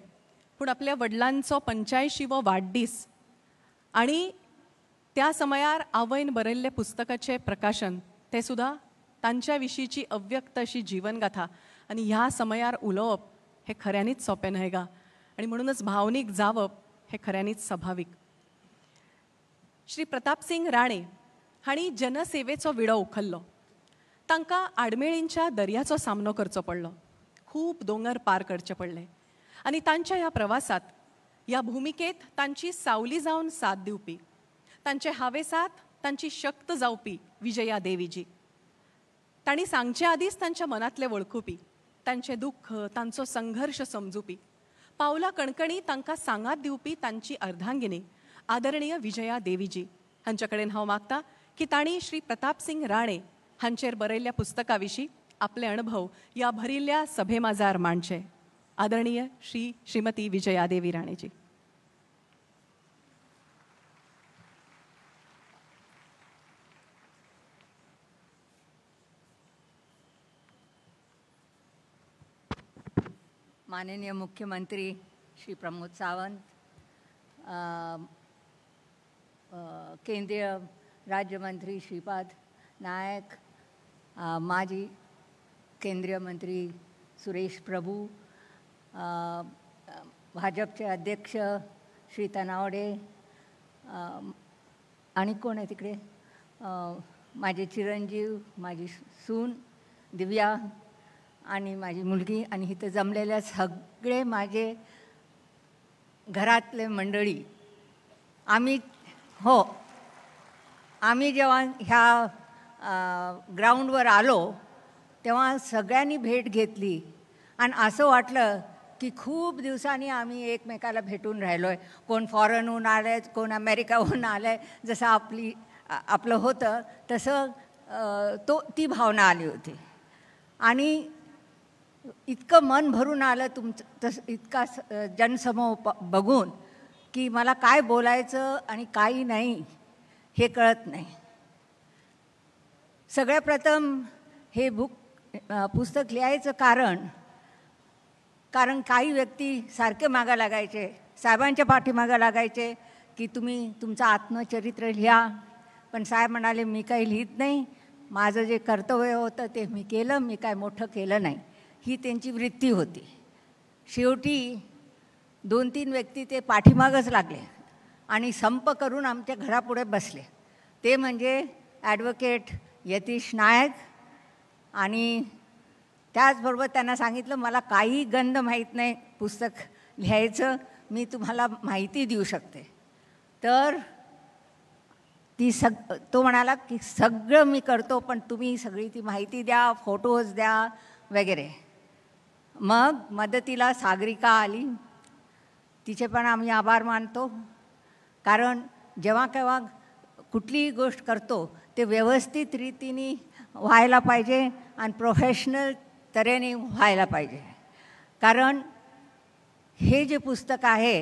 Speaker 1: पूण आपल्या वडिलांचो 85वो वाडदीस आणि त्या समयार आवयन बरयल्ले पुस्तकाचे प्रकाशन ते सुद्दां तांच्या विशींची अव्यक्त अशी जीवनगाथा आणि ह्या समयार उलोवप हे खऱ्यांनीच सोंपें न्हय गा आणि म्हणूनच भावनीक जावप हे खऱ्यांनीच स्वाभाविक. श्री प्रताप सिंग राणे हांणी जनसेवेचो विडो उखल्लो. तांकां आडमेळींच्या दर्याचो सामनो करचो पडलो. खूब दोंगर पार करचे पडले आणि तांच्या ह्या प्रवासात ह्या भुमिकेत तांची सावली जावन साथ दिवपी तांचे हावेसात तांची शक्त जावपी विजया देवीजी. तांणी सांगचे आदींच तांच्या मनांतले वळखुपी तांचे दुख्ख तांचो संघर्श समजुपी पावला कणकणी तांकां सांगात दिवपी तांची अर्धांगिनी आदरणीय विजया देवीजी हांचे कडेन हांव मागतां की तांणी श्री प्रताप सिंग राणे हांचेर बरयल्ल्या पुस्तका विशीं आपले अणभव ह्या भरिल्ल्या सभे माजार मांडचे. आदरणीय श्रीमती विजया देवी राणेजी.
Speaker 11: माननीय मुख्यमंत्री श्री प्रमोद सावंत, केंद्रीय राज्यमंत्री श्रीपाद नायक, माजी केंद्रीय मंत्री सुरेश प्रभू, भाजपचे अध्यक्ष श्री तनावडे आणि कोण आहे तिकडे माझे चिरंजीव, माझी सून दिव्या आणि माझी मुलगी आणि इथं जमलेल्या सगळे माझे घरातले मंडळी, आम्ही जेव्हा ह्या ग्राउंडवर आलो तेव्हा सगळ्यांनी भेट घेतली आणि असं वाटलं की खूप दिवसांनी आम्ही एकमेकाला भेटून राहिलो आहे. कोण फॉरेनहून आलं आहे, कोण अमेरिकाहून आलं आहे. जसं आपलं होतं तसं ती भावना आली होती आणि इतकं मन भरून आलं तुमचं इतका जनसमूह बघून की मला काय बोलायचं आणि काही नाही हे कळत नाही. सगळ्यात प्रथम हे पुस्तक लिहायचं कारण काही व्यक्ती सारखे मागं लागायचे, साहेबांच्या पाठीमागं लागायचे की तुम्ही तुमचं आत्मचरित्र लिहा. पण साहेब म्हणाले मी काही लिहित नाही, माझं जे कर्तव्य होतं ते मी केलं, मी काय मोठं केलं नाही. ही त्यांची वृत्ती होती. शेवटी 2-3 व्यक्ती ते पाठीमागच लागले आणि संप करून आमच्या घरापुढे बसले. ते म्हणजे ॲडव्होकेट यतीश नायक आणि त्याचबरोबर त्यांना सांगितलं मला काही गंध माहीत नाही पुस्तक लिहायचं, मी तुम्हाला माहिती देऊ शकते. तर तो म्हणाला की सगळं मी करतो पण तुम्ही सगळी ती माहिती द्या, फोटोज द्या वगैरे. मग मदतीला सागरिका आली, तिचे पण आम्ही आभार मानतो. कारण जेव्हा केव्हा कुठलीही गोष्ट करतो ते व्यवस्थित रीतीने व्हायला पाहिजे आणि प्रोफेशनल तऱ्हेने व्हायला पाहिजे. कारण हे जे पुस्तक आहे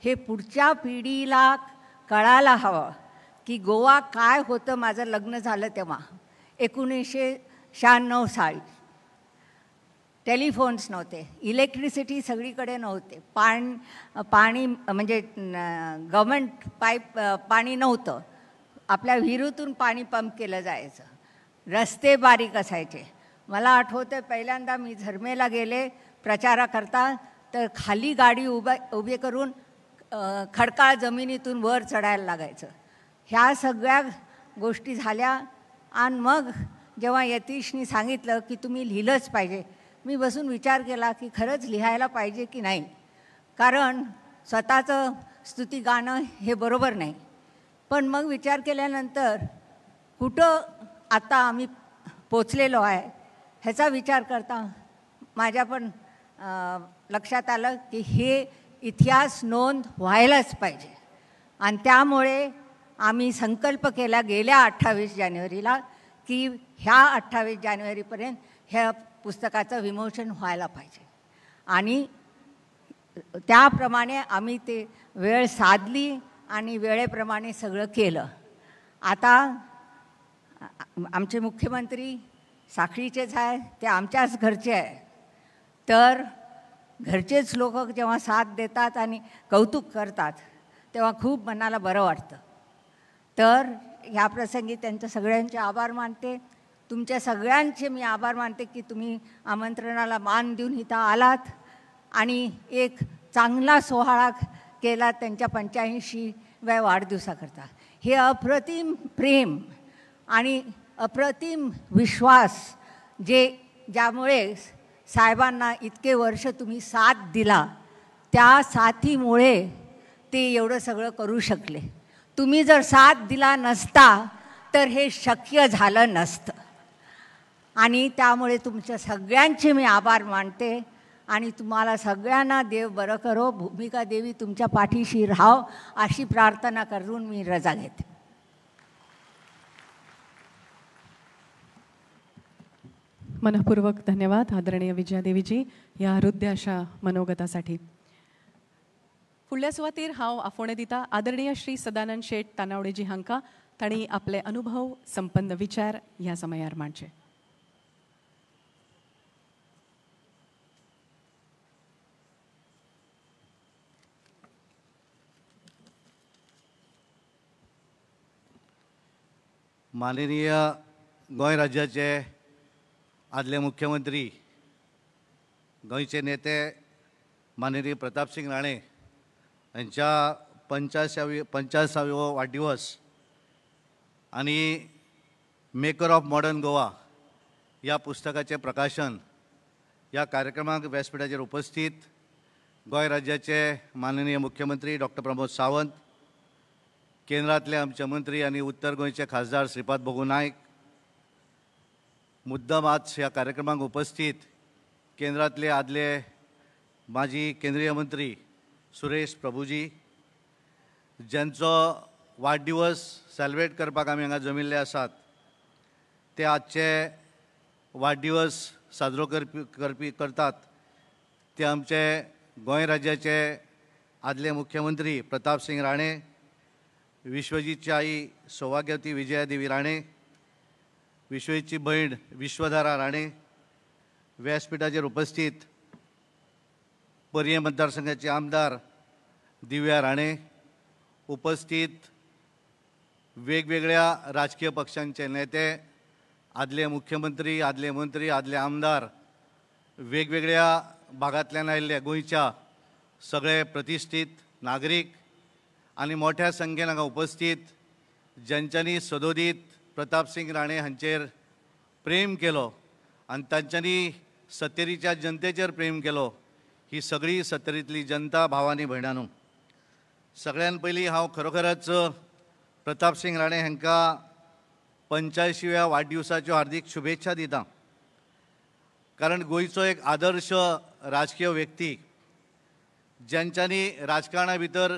Speaker 11: हे पुढच्या पिढीला कळायला हवं की गोवा काय होतं. माझं लग्न झालं तेव्हा 1996 साली टेलिफोन्स नव्हते, इलेक्ट्रिसिटी सगळीकडे नव्हते, पाणी म्हणजे गव्हर्मेंट पाणी नव्हतं, आपल्या विहिरीतून पाणी पंप केलं जायचं, रस्ते बारीक असायचे. मला आठवतं पहिल्यांदा मी झरमेला गेले प्रचाराकरता तर खाली गाडी उभी करून खडकाळ जमिनीतून वर चढायला लागायचं. ह्या सगळ्या गोष्टी झाल्या आणि मग जेव्हा यतीशनी सांगितलं की तुम्ही लिहिलंच पाहिजे, मी बसून विचार केला की खरंच लिहायला पाहिजे की नाही. कारण स्वतःचं स्तुती गाणं हे बरोबर नाही. पण मग विचार केल्यानंतर कुठं आता आम्ही पोचलेलो आहे ह्याचा विचार करता माझ्या पण लक्षात आलं की हे इतिहास नोंद व्हायलाच पाहिजे. आणि त्यामुळे आम्ही संकल्प केला गेल्या 28 जानेवारीला की ह्या 28 जानेवारीपर्यंत ह्या पुस्तकाचं विमोचन व्हायला पाहिजे. आणि त्याप्रमाणे आम्ही ते वेळ साधली आणि वेळेप्रमाणे सगळं केलं. आता आमचे मुख्यमंत्री साखळीचेच आहे, ते आमच्याच घरचे आहे. तर घरचेच लोक जेव्हा साथ देतात आणि कौतुक करतात तेव्हा खूप मनाला बरं वाटतं. तर ह्या प्रसंगी त्यांच्या सगळ्यांचे आभार मानते. तुमच्या सगळ्यांचे मी आभार मानते की तुम्ही आमंत्रणाला मान देऊन इथं आलात आणि एक चांगला सोहळा केला त्यांच्या 85व्या वाढदिवसाकरता. हे अप्रतिम प्रेम आणि अप्रतिम विश्वास ज्यामुळे साहेबांना इतके वर्ष तुम्ही साथ दिला, त्या साथीमुळे ते एवढं सगळं करू शकले. तुम्ही जर साथ दिला नसता तर हे शक्य झालं नसतं. आणि त्यामुळे तुमच्या सगळ्यांचे मी आभार मानते आणि तुम्हाला सगळ्यांना देव बरं करो, भूमिका देवी तुमच्या पाठीशी राहाव अशी प्रार्थना करून मी रजा घेते.
Speaker 1: मनपूर्वक धन्यवाद आदरणीय विजयादेवीजी या हृदय अशा मनोगतासाठी. फुडल्या सुवातेर हांव आफोणे दिता आदरणीय श्री सदानंद शेट तानावडेजी हांकां तांणी आपले अनुभव संपन्न विचार ह्या समयार मांडचे.
Speaker 12: माननीय गोंय राज्याचे आदले मुख्यमंत्री गोंयचे नेते माननीय प्रताप सिंग राणे यांच्या 50वा वाढदिवस आणि मेकर ऑफ मॉडर्न गोवा या पुस्तकाचे प्रकाशन या कार्यक्रमाक व्यासपीठाचेर उपस्थित गोंय राज्याचे माननीय मुख्यमंत्री डॉक्टर प्रमोद सावंत, केंद्रातले आमचे मंत्री आणि उत्तर गोंयचे खासदार श्रीपाद भोगू नायक, मुद्दम आज ह्या कार्यक्रमाक उपस्थित केंद्रातले आदले माजी केंद्रीय मंत्री सुरेश प्रभुजी, ज्यांचो वाडदिवस सेलिब्रेट करपाक आमी हांगा जमिल्ले आसात, ते आजचे वाडदिवस साजरो करतात ते आमचे गोंय राज्याचे आदले मुख्यमंत्री प्रताप सिंग राणे, विश्वजीतची आई सौभाग्यवती विजया देवी राणे, विश्वजीतची बहीण विश्वधारा राणे, व्यासपीठाचेर उपस्थित पर्ये मतदारसंघाचे आमदार दिव्या राणे, उपस्थित वेगवेगळ्या राजकीय पक्षांचे नेते, आदले मुख्यमंत्री, आदले मंत्री, आदले आमदार, वेगवेगळ्या भागांतल्यान आयिल्ले गोंयच्या सगळे प्रतिश्ठीत नागरीक आणि मोठ्या संख्येन हांगा उपस्थित ज्यांच्यांनी सदोदीत प्रताप सिंग राणे हांचेर प्रेम केलो आणि तांच्यांनी सत्तेरीच्या जनतेचेर प्रेम केलो, ही सगळी सत्तेरींतली जनता भावांनी भयणांनो, सगळ्यान पयलीं हांव खरोखरच प्रताप सिंग राणे हांकां 85व्या वाडदिवसाच्यो हार्दिक शुभेच्छा दितां. कारण गोंयचो एक आदर्श राजकीय व्यक्ती, ज्यांच्यांनी राजकारणा भितर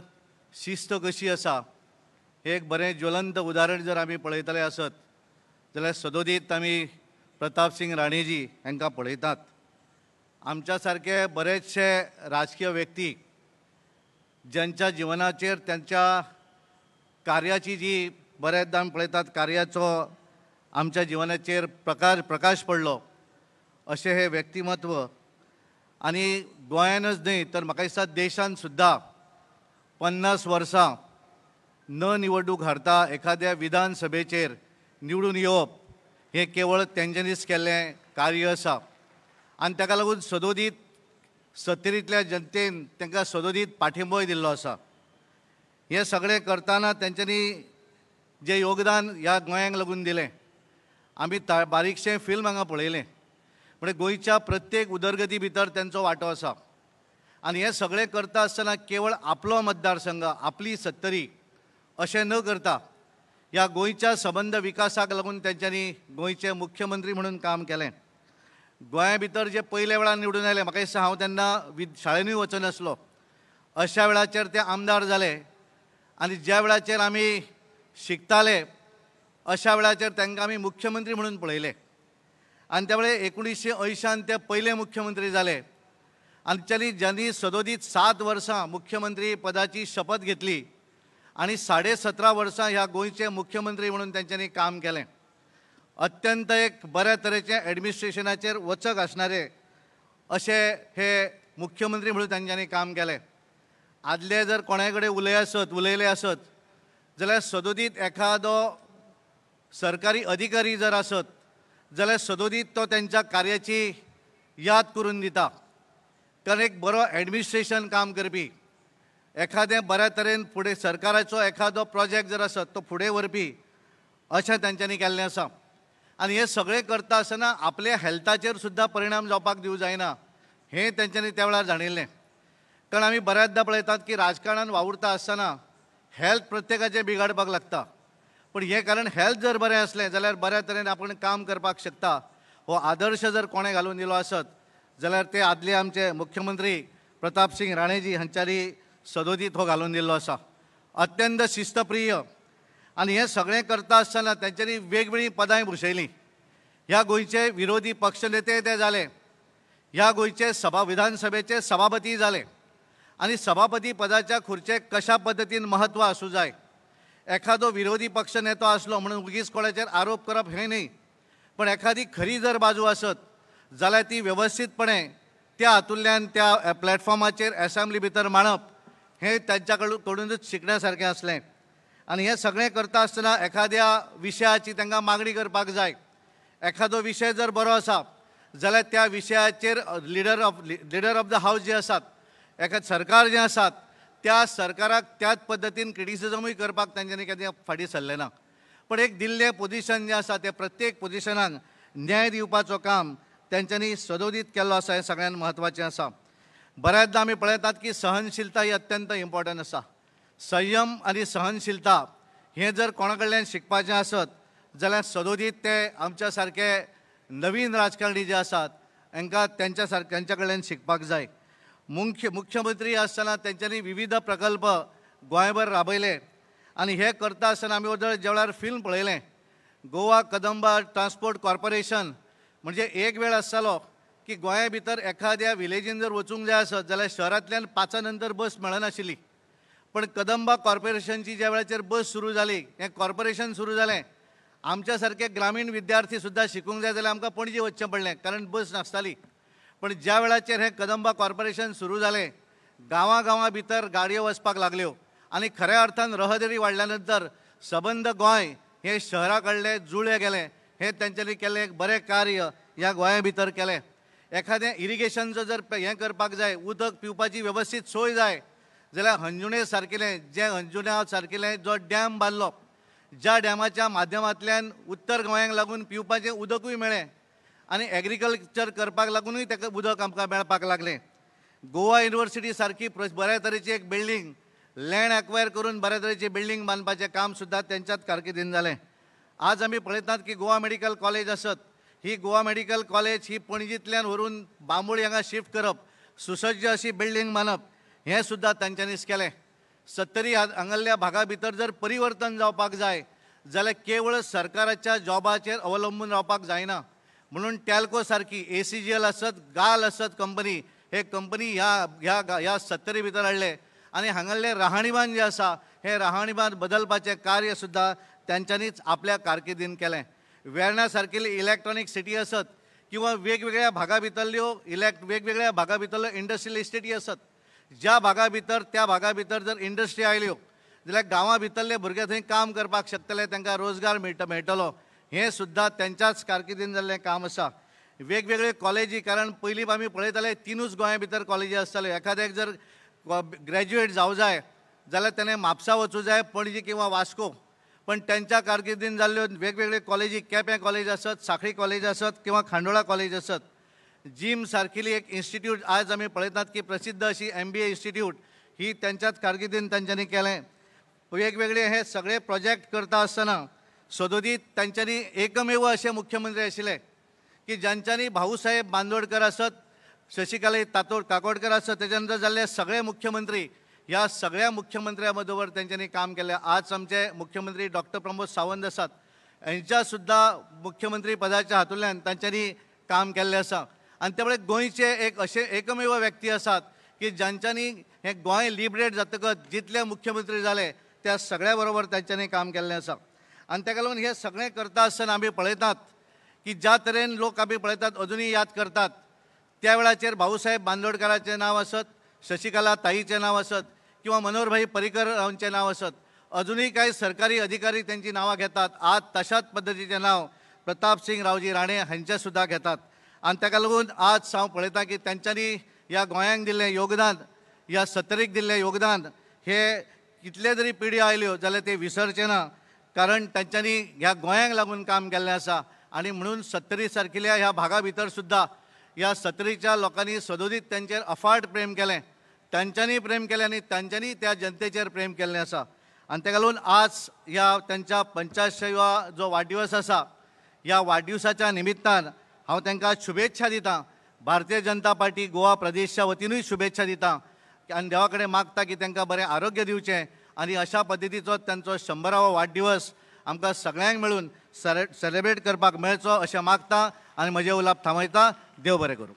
Speaker 12: शिस्त कशी आसा हे एक बरें ज्वलंत उदाहरण जर आमी पळयतले आसत जाल्यार सदोदीत आमी प्रताप सिंग राणेजी हांकां पळयतात. आमच्या सारके बरेचशे राजकीय व्यक्ती ज्यांच्या जिवनाचेर त्यांच्या कार्याची जी बरेचदा आमी पळयतात कार्याचो आमच्या जिवनाचेर प्रकाश पडलो अशें हे व्यक्तिमत्व. आनी गोंयानच न्हय तर म्हाका दिसता देशान सुद्दां 50 वर्सां न निवडणूक हारता एखाद्या विधानसभेचेर निवडून येवप हे केवळ तेंच्यांनीच केल्लें कार्य आसा. आनी ताका लागून सदोदीत सत्तेरींतल्या जनतेन तांकां सदोदीत पाठिंबोय दिल्लो आसा. हे सगळें करतना तेंच्यांनी जें योगदान ह्या गोंयांक लागून दिलें, आमी बारीकशें फिल्म हांगा पळयलें, म्हणजे गोंयच्या प्रत्येक उदरगती भितर तेंचो वांटो आसा. आनी हें सगळें करता आसतना केवळ आपलो मतदारसंघ, आपली सत्तरी अशें न करता ह्या गोंयच्या सबंद विकासाक लागून तेंच्यांनी गोंयचे मुख्यमंत्री म्हणून काम केलें. गोंया भितर जे पयले वेळार निवडून आयले, म्हाका दिसता हांव तेन्ना शाळेनूय वचनासलो, अशा वेळाचेर ते आमदार जाले. आनी ज्या वेळाचेर आमी शिकताले अशा वेळाचेर तांकां आमी मुख्यमंत्री म्हणून पळयले. आनी त्या वेळार 1980 ते पयले मुख्यमंत्री जाले. आनी ज्यांनी सदोदीत 7 वर्सां मुख्यमंत्री पदाची शपथ घेतली आनी 17.5 वर्सां ह्या गोंयचे मुख्यमंत्री म्हणून तेंच्यांनी काम केलें. अत्यंत एक बऱ्या तरेचे एडमिनिस्ट्रेशनाचेर वचक आसणारे अशे हे मुख्यमंत्री म्हणून तेंच्यांनी काम केलें. आदले जर कोणाय कडेन उलयले आसत जाल्यार सदोदीत एखादो सरकारी अधिकारी जर आसत जाल्यार सदोदीत तो तेंच्या कार्याची याद करून दिता. कारण एक बरो एडमिनिस्ट्रेशन काम करपी, एखादें बऱ्या तरेन फुडें सरकाराचो एखादो प्रोजेक्ट जर आसत तो फुडें व्हरपी अशें तेंच्यांनी केल्लें आसा. आनी हे सगळें करता आसतना आपल्या हेल्थाचेर सुद्दां परिणाम जावपाक दिवं जायना हें तेंच्यांनी त्या वेळार जाणिल्लें. कारण आमी बऱ्याचदा पळयतात की राजकारणान वावुरता आसतना हेल्थ प्रत्येकाचें बिगाडपाक लागता. पण हें कारण हेल्थ जर बरें असलें जाल्यार बऱ्या तरेन आपण काम करपाक शकता. हो आदर्श जर कोणें घालून दिलो आसत जाल्यार ते आदले आमचे मुख्यमंत्री प्रताप सिंग राणेजी हांच्यांनी सदोदीत हो घालून दिल्लो आसा. अत्यंत शिस्तप्रिय. आनी हें सगळें करता आसतना तेंच्यांनी वेगवेगळीं पदांय भुशयलीं. ह्या गोंयचे विरोधी पक्षनेते ते जाले, ह्या गोंयचे विधानसभेचे सभापती जाले. आनी सभापती पदाच्या खुर्चेक कशा पद्दतीन महत्व आसूं जाय. एखादो विरोधी पक्ष नेतो आसलो म्हणून उगीच कोणाचेर आरोप करप हें न्ही, पण एखादी खरी जर बाजू आसत जाल्यार ती वेवस्थीतपणे त्या हातूंतल्यान त्या प्लॅटफॉर्माचेर असेंब्ली भितर मांडप हें तांच्या कडूनच शिकण्यासारकें आसलें. आनी हें सगळें करता आसतना एखाद्या विशयाची तांकां मागणी करपाक जाय. एखादो विशय जर बरो आसा जाल्यार त्या विशयाचेर लिडर ऑफ द हावस जे आसात, एखाद सरकार जें आसात त्या सरकाराक त्याच पद्दतीन क्रिटिसिजमूय करपाक तांच्यांनी केन्ना फाटीं सरलें ना. पण एक दिल्लें पोजिशन जें आसा तें प्रत्येक पोजिशनाक न्याय दिवपाचो काम तेंच्यांनी सदोदीत केल्लो आसा हें सगळ्यांत म्हत्वाचें आसा. बऱ्याचदा आमी पळयतात की सहनशीलता ही अत्यंत इम्पॉर्टंट आसा. संयम आनी सहनशीलता हें जर कोणा कडल्यान शिकपाचें आसत जाल्यार सदोदीत ते आमच्या सारके नवीन राजकारणी जे आसात हांकां त्यांच्या कडल्यान शिकपाक जाय. मुख्यमंत्री आसतना तेंच्यांनी विविध प्रकल्प गोंयभर राबयले आनी हे करता आसतना आमी ज्या वेळार फिल्म पळयलें गोवा कदंबा ट्रान्सपोर्ट कॉर्पोरेशन, म्हणजे एक वेळ आसतालो की गोंया भितर एखाद्या विलेजीन जर वचूंक जाय आसत जाल्यार शहरांतल्यान 5 नंतर बस मेळनाशिल्ली. पण कदंबा कॉर्पोरेशनची ज्या वेळाचेर बस सुरू जाली, हें कॉर्पोरेशन सुरू जालें, आमच्या सारके ग्रामीण विद्यार्थी सुद्दां शिकूंक जाय जाल्यार आमकां पणजे वचचें पडलें कारण बस नासताली. पण ज्या वेळाचेर हें कदंबा कॉर्पोरेशन सुरू जालें गांवां भितर गाडयो वचपाक लागल्यो आनी खऱ्या अर्थान रहदारी वाडल्या नंतर सबंद गोंय हे शहरा कडले जुळ्ळे गेलें. हें तेंच्यांनी केल्लें एक बरें कार्य ह्या गोंया भितर केलें. एखादें इरिगेशनचो जर हें करपाक जाय, उदक पिवपाची वेवस्थीत सोय जाय जाल्यार अंजुणे सारकिलें जो डॅम बांदलो, ज्या डॅमाच्या माध्यमांतल्यान उत्तर गोंयांक लागून पिवपाचें उदकूय मेळ्ळें आनी एग्रीकल्चर करपाक लागूनय ताका उदक आमकां मेळपाक लागलें. गोवा युनिवर्सिटी सारकी बऱ्या तरेची एक बिल्डींग लँड एक्वायर करून बऱ्या तरेची बिल्डींग बांदपाचें काम सुद्दां तेंच्याच कारकिर्दीन जालें. आज आमी पळयतात की गोवा मेडिकल कॉलेज आसत, ही गोवा मेडिकल कॉलेज ही पणजींतल्यान व्हरून बांबोळी हांगा शिफ्ट करप, सुसज्ज अशी बिल्डींग बांदप हें सुद्दां तांच्यांनीच केलें. 70 हांगाल्या भागा भितर जर परिवर्तन जावपाक जाय जाल्यार केवळ सरकाराच्या जॉबाचेर अवलंबून रावपाक जायना. म्हणून टॅल्को सारकी ACGL आसत, गाल आसत कंपनी, हे कंपनी ह्या 70 भितर हाडले आनी हांगालें राहाणीमान जें आसा हें राहाणीमान बदलपाचें कार्य सुद्दां तांच्यांनीच आपल्या कारकिर्दीन केलें. वेर्णा सारकिल्ली इलेक्ट्रॉनीक सिटी आसत किंवा वेगवेगळ्या भागा भितरल्यो इंडस्ट्रियल इस्टेटी आसत, ज्या भागा भितर त्या भागा भितर जर इंडस्ट्री आयल्यो जाल्यार गांवां भितरले भुरगे थंय काम करपाक शकतले, तांकां रोजगार मेळटलो. हें सुद्दां तेंच्याच कारकिर्दीन जाल्लें काम आसा. वेगवेगळे कॉलेजी, कारण पयलीं आमी पळयताले 3च गोंया भितर कॉलेजी आसताल्यो. एखाद्याक जर ग्रॅज्युएट जावं जाय जाल्यार ताणें म्हापसा वचूं जाय, पणजी किंवा वास्को. पण त्यांच्या कारकिर्दीन जाल्ल्यो वेगवेगळे कॉलेजी, केपें कॉलेज आसत, सांखळी कॉलेज आसत किंवा खांडोळा कॉलेज आसत, जिम सारकिली एक इन्स्टिट्यूट आज आमी पळयतात की प्रसिद्ध अशी MBA इन्स्टिट्यूट ही त्यांच्याच कारकिर्दीन तांच्यांनी केलें. वेगवेगळे हे सगळे प्रोजेक्ट करता आसतना सदोदीत तांच्यांनी एकमेव असे मुख्यमंत्री आशिल्ले की ज्यांच्यांनी भाऊसाहेब बांदोडकर आसत, शशिकालाई काकोडकर आसत, तेच्या नंतर जाल्ले सगळे मुख्यमंत्री, ह्या सगळ्या मुख्यमंत्र्या बरोबर तेंच्यांनी काम केलें. आज आमचे मुख्यमंत्री डॉक्टर प्रमोद सावंत आसात, हांच्या सुद्दां मुख्यमंत्री पदाच्या हातूंतल्यान तांच्यांनी काम केल्लें आसा. आनी ते वेळार गोंयचे एक अशे एकमेव व्यक्ती आसात की ज्यांच्यांनी हें गोंय लिबरेट जातकच जितले मुख्यमंत्री जाले त्या सगळ्या बरोबर तांच्यांनी काम केल्लें आसा. आनी ताका लागून हे सगळें करता आसतना आमी पळयतात की ज्या तरेन लोक आमी पळयतात अजुनूय याद करतात, त्या वेळाचेर भाऊसाहेब बांदोडकराचें नांव आसत, शशिकला ताईचें नांव आसत किंवा मनोहरभाई पर्रीकर हांचें नांव आसत, अजुनूय कांय सरकारी अधिकारी तेंची नांवां घेतात. आज तशाच पद्दतीचें नांव प्रताप सिंग रावजी राणे हांचें सुद्दां घेतात. आनी ताका लागून आज हांव पळयता की तेंच्यांनी ह्या गोंयांक दिल्लें योगदान, ह्या 70क दिल्लें योगदान हे कितले जरी पिढी आयल्यो जाल्यार ते विसरचे ना, कारण तांच्यांनी ह्या गोंयांक लागून काम केल्लें आसा. आनी म्हणून 70 सारकिल्या ह्या भागा भितर सुद्दां ह्या 70च्या लोकांनी सदोदीत तेंचेर अफाट प्रेम केलें, तांच्यांनी प्रेम केलें आनी तांच्यांनी त्या जनतेचेर प्रेम केल्लें आसा. आनी ताका लागून आज ह्या त्यांच्या 85वा जो वाडदिवस आसा, ह्या वाडदिवसाच्या निमित्तान हांव तांकां शुभेच्छा दितां. भारतीय जनता पार्टी गोवा प्रदेशच्या वतीनूय शुभेच्छा दितां आनी देवा कडेन मागता की तांकां बरें आरोग्य दिवचें आनी अशा पद्दतीचो तांचो 100वा वाडदिवस आमकां सगळ्यांक मेळून सेलेब्रेट करपाक मेळचो अशें मागता आनी म्हजे उलोवप थांबयता. देव बरें करूं.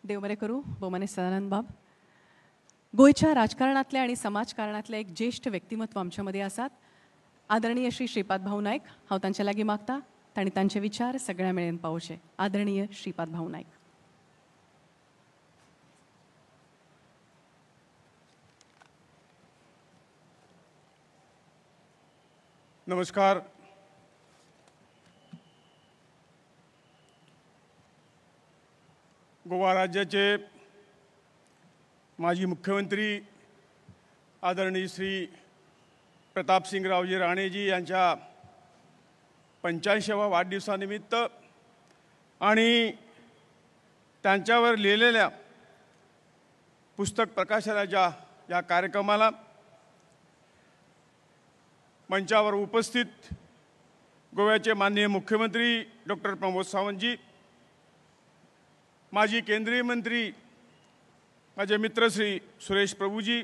Speaker 1: देव बरें करूं. भोवमान्य सदानंद बाब, गोंयच्या राजकारणातले आनी समाजकारणातले एक ज्येष्ठ व्यक्तिमत्व आमच्या मध्ये आसात. आदरणीय श्री श्रीपाद भाऊ नायक, हांव तांचे लागीं मागता तांणी तांचे विचार सगळ्या मेळेन पावोवचे. आदरणीय श्रीपाद भाऊ नायक.
Speaker 13: नमस्कार. गोवा राज्याचे माजी मुख्यमंत्री आदरणीय श्री प्रताप सिंग रावजी राणेजी यांच्या 85व्या वाढदिवसानिमित्त आणि त्यांच्यावर लिहिलेल्या पुस्तक प्रकाशनाच्या या कार्यक्रमाला मंचावर उपस्थित गोव्याचे माननीय मुख्यमंत्री डॉक्टर प्रमोद सावंतजी, माजी केंद्रीय मंत्री माझे मित्र श्री सुरेश प्रभूजी,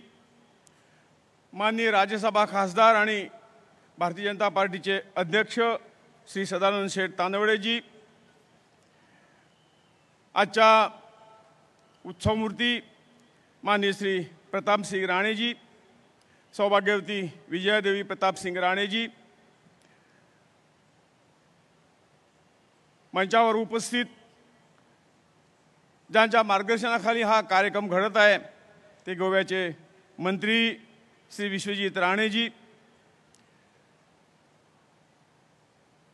Speaker 13: माननीय राज्यसभा खासदार आणि भारतीय जनता पार्टीचे अध्यक्ष श्री सदानंद शेठ तानवडेजी, आजच्या उत्सवमूर्ती माननीय श्री प्रतापसिंग राणेजी, सौभाग्यवती विजयादेवी प्रतापसिंग राणेजी, मंचावर उपस्थित ज्यांच्या मार्गदर्शनाखाली हा कार्यक्रम घडत आहे ते गोव्याचे मंत्री श्री विश्वजित राणेजी,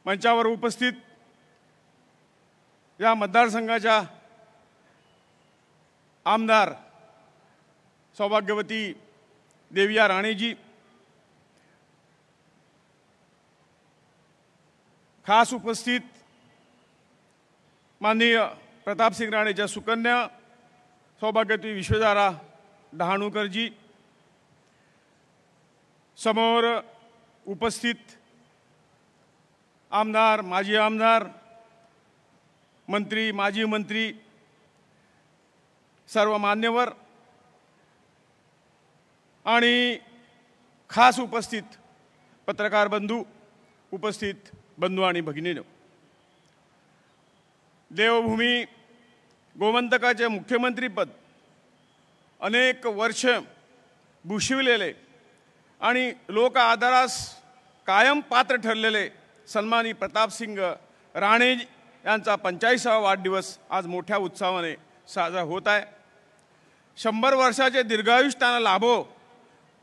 Speaker 13: मंचावर उपस्थित या मतदारसंघाच्या आमदार सौभाग्यवती देविया राणेजी, खास उपस्थित माननीय प्रतापसिंग राणेच्या सुकन्या सौभाग्यवती विश्वधारा डहाणूकरजी, समोर उपस्थित आमदार, माजी आमदार, मंत्री, माजी मंत्री, सर्व मान्यवर आणि खास उपस्थित पत्रकार बंधू, उपस्थित बंधू आणि भगिनींनो, देवभूमी गोमंतकाचे मुख्यमंत्रीपद अनेक वर्ष भूषविलेले आणि लोक आदरास कायम पात्र ठरलेले सन्मानी प्रतापसिंग राणे यांचा 45वा वाढदिवस आज मोठ्या उत्साहाने साजरा होत आहे. 100 वर्षाचे दीर्घायुष्य त्यांना लाभो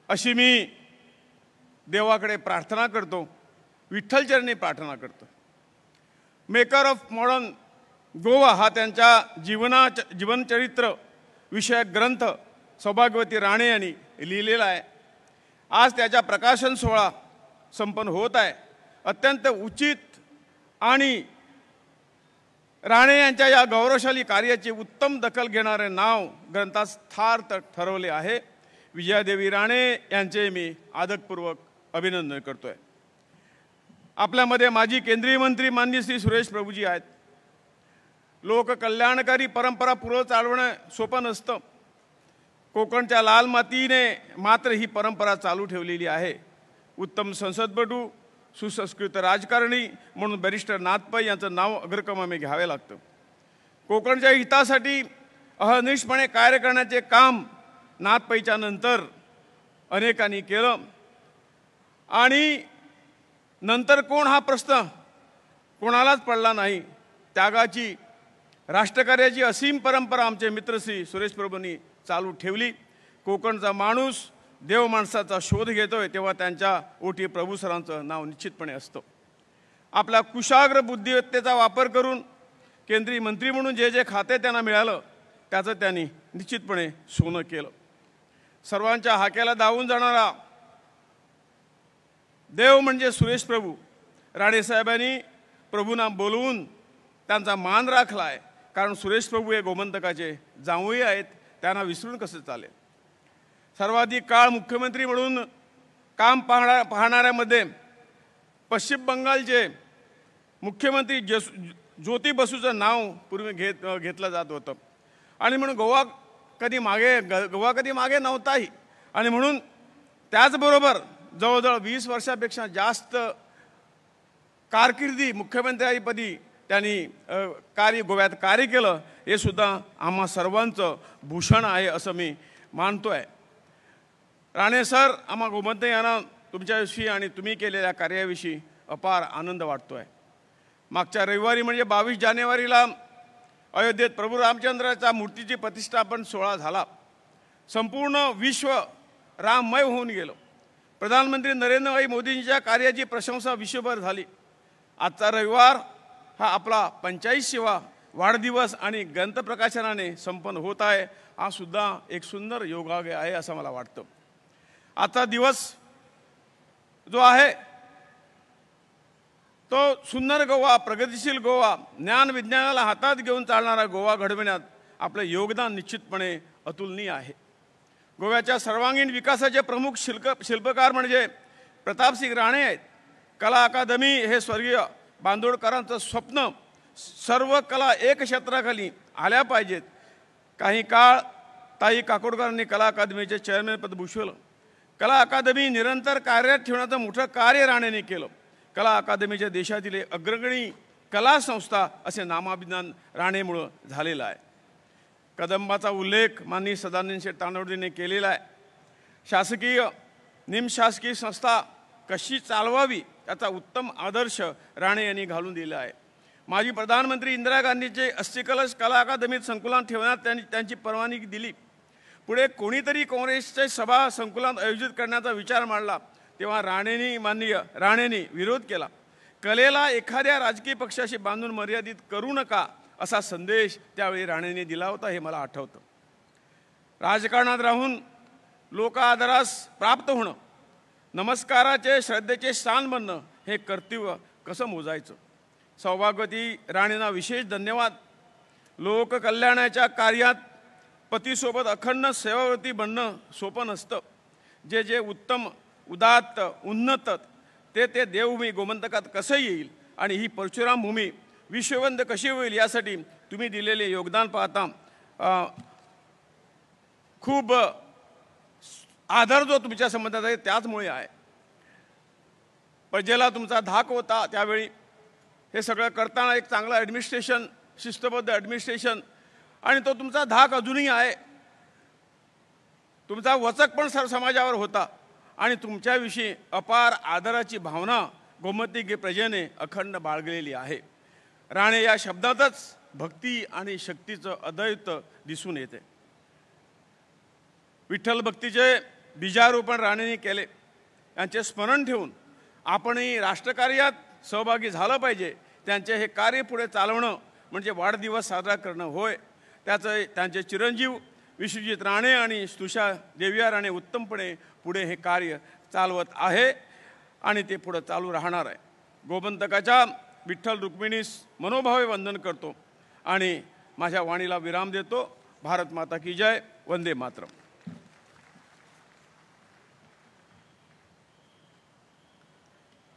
Speaker 13: अशी मी देवाकडे प्रार्थना करतो, विठ्ठलचरणी प्रार्थना करतो. मेकर ऑफ मॉडर्न गोवा हा त्यांच्या जीवनचरित्र विषयक ग्रंथ सौभाग्यवती राणे यांनी लिहिलेला आहे. आज त्याचा प्रकाशन सोहळा संपन्न होत आहे. अत्यंत उचित आणि राणे यांच्या या गौरवशाली कार्याची उत्तम दखल घेणारे नाव ग्रंथात स्थार्थ ठरवले आहे. विजयादेवी राणे यांचे मी आदरपूर्वक अभिनंदन करतोय. आपल्यामध्ये माजी केंद्रीय मंत्री माननीय श्री सुरेश प्रभूजी आहेत. लोककल्याणकारी परंपरा पुढे चालवणं सोपं नसतं. कोकणच्या लाल मातीने मात्र ही परंपरा चालू ठेवलेली आहे. उत्तम संसदपटू, सुसंस्कृत राजकारणी म्हणून बॅरिस्टर नाथ पै यांचं नाव अग्रक्रमाने घ्यावे लागतं. कोकणच्या हितासाठी अहर्निशपणे कार्य करण्याचे काम नाथ पैच्या नंतर अनेकांनी केलं आणि नंतर कोण हा प्रश्न कोणालाच पडला नाही. त्यागाची, राष्ट्रकार्याची असीम परंपरा आमचे मित्र श्री सुरेश प्रभूंनी चालू ठेवली. कोकणचा माणूस देव माणसाचा शोध घेतोय तेव्हा त्यांच्या ओठी प्रभू सरांचं नाव निश्चितपणे असतं. आपल्या कुशाग्र बुद्धिमत्तेचा वापर करून केंद्रीय मंत्री म्हणून जे जे खाते त्यांना मिळालं त्याचं त्यांनी निश्चितपणे सोनं केलं. सर्वांच्या हाक्याला धावून जाणारा देव म्हणजे सुरेश प्रभू. राणेसाहेबांनी प्रभूंना बोलवून त्यांचा मान राखला आहे. कारण सुरेश प्रभू हे गोमंतकाचे जावई आहेत, त्यांना विसरून कसं चालेल. सर्वाधिक काळ मुख्यमंत्री म्हणून काम पाहणाऱ्यामध्ये पश्चिम बंगालचे मुख्यमंत्री ज्योती बसूचं नाव पूर्वी घेतलं जात होतं आणि म्हणून गोवा कधी मागे नव्हताही. आणि म्हणून त्याचबरोबर जवळजवळ 20 वर्षापेक्षा जास्त कारकिर्दी मुख्यमंत्रीपदी त्यांनी गोव्यात कार्य केलं. हे सुद्धा आम्हा सर्वांचं भूषण आहे असं मी मानतोय. राणे सर, आम्हा गोमंतक यांना तुमच्याविषयी आणि तुम्ही केलेल्या कार्याविषयी अपार आनंद वाटतोय. मागच्या रविवारी म्हणजे 22 जानेवारीला अयोध्येत प्रभू रामचंद्राच्या मूर्तीची प्रतिष्ठापन सोहळा झाला. संपूर्ण विश्व राममय होऊन गेलं. प्रधानमंत्री नरेंद्र भाई मोदींच्या कार्याची प्रशंसा विश्वभर झाली. आजचा रविवार हा आपला 45वा वाढदिवस आणि ग्रंथप्रकाशनाने संपन्न होत आहे. हा सुद्धा एक सुंदर योगायोग आहे असं मला वाटतं. आजचा दिवस जो आहे तो सुंदर गोवा, प्रगतिशील गोवा, ज्ञान विज्ञानाला हातात घेऊन चालणारा गोवा घडविण्यात आपलं योगदान निश्चितपणे अतुलनीय आहे. गोव्याच्या सर्वांगीण विकासाचे प्रमुख शिल्पकार म्हणजे प्रतापसिंग राणे आहेत. कला अकादमी हे स्वर्गीय बांदोडकरांचं स्वप्न. सर्व कला एक क्षेत्राखाली आल्या पाहिजेत. काही काळ ताई काकोडकरांनी कला अकादमीचे चेअरमनपद भूषवलं. कला अकादमी निरंतर कार्यरत ठेवण्याचं मोठं कार्य राणेंनी केलं. कला अकादमीच्या देशातील अग्रगणी कला संस्था असे नामाभिमान राणेमुळं झालेलं आहे. कदंबाचा उल्लेख माननीय सदानंद शेठ तानवडेंनी केलेला आहे. शासकीय निमशासकीय संस्था कशी चालवावी याचा उत्तम आदर्श राणे यांनी घालून दिला आहे. माजी प्रधानमंत्री इंदिरा गांधीचे अस्थिकलश कला अकादमीत संकुलन ठेवण्यात त्यांची परवानगी दिली. पुढे कोणीतरी काँग्रेसचे सभा संकुलन आयोजित करण्याचा विचार मांडला तेव्हा माननीय राणेंनी विरोध केला. कलेला एखाद्या राजकीय पक्षाशी बांधून मर्यादित करू नका असा संदेश त्यावेळी राणेंनी दिला होता, हे मला आठवतं. राजकारणात राहून लोक आदरास प्राप्त होणं, नमस्काराचे श्रद्धेचे स्थान बनणं हे कर्तव्य कसं मोजायचं. सौभाग्यवती राणेंना विशेष धन्यवाद. लोककल्याणाच्या कार्यात पतीसोबत अखंड सेवावृत्ती बनणं सोपं नसतं. जे जे उत्तम, उदात्त, उन्नत ते देवभूमी गोमंतकात कसं येईल आणि ही परशुराम भूमी विश्ववंत कशी होईल यासाठी तुम्ही दिलेले योगदान पाहता खूप आदर जो तुमच्या संबंधात आहे त्याचमुळे आहे. प्रजेला तुमचा धाक होता त्यावेळी. हे सगळं करताना एक चांगलं ॲडमिनिस्ट्रेशन, शिस्तबद्ध ॲडमिनिस्ट्रेशन आणि तो तुमचा धाक अजूनही आहे. तुमचा वचक पण समाजावर होता आणि तुमच्याविषयी अपार आदराची भावना गोमती प्रजेने अखंड बाळगलेली आहे. राणे या शब्दातच भक्ती आणि शक्तीचं अद्वैत दिसून येते. विठ्ठल भक्तीचे बीजारोपण राणेंनी केले. यांचे स्मरण ठेवून आपणही राष्ट्रकार्यात सहभागी झालं पाहिजे. त्यांचे हे कार्य पुढे चालवणं म्हणजे वाढदिवस साजरा करणं होय. त्यांचे चिरंजीव विश्वजित राणे आणि स्तुषा देविया राणे उत्तमपणे पुढे हे कार्य चालवत आहे आणि ते पुढे चालू राहणार आहे. गोमंतकाच्या विठ्ठल रुक्मिणीस मनोभावे वंदन करतो आणि माझ्या वाणीला विराम देतो. भारत माता की जय. वंदे मातरम.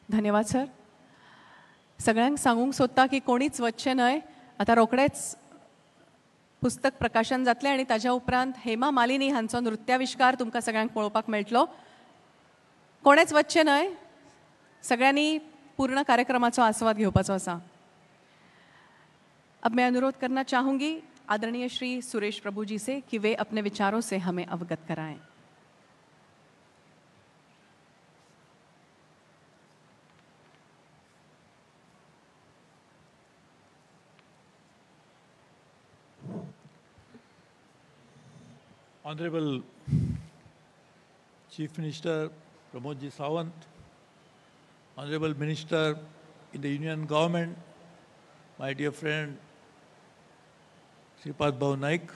Speaker 1: धन्यवाद सर. सगळ्यांक सांगूंक सोदता की कोणीच वचचें न्हय. आता रोखडेच पुस्तक प्रकाशन जातलें आनी ताज्या उपरांत हेमा मालिनी हांचो नृत्याविष्कार तुमकां सगळ्यांक पळोवपाक मेळटलो. कोणेच वचचें न्हय. सगळ्यांनी पूर्ण कार्यक्रमाचो आस्वाद घेवपाचो आसा. अब मैं अनुरोध करना चाहूँगी आदरणीय श्री सुरेश प्रभु जी से कि वे अपने विचारों से हमें अवगत कराएं.
Speaker 14: Honorable Chief Minister Pramodji Sawant, Honorable Minister in the Union Government, my dear friend Sripad Bhau Naik,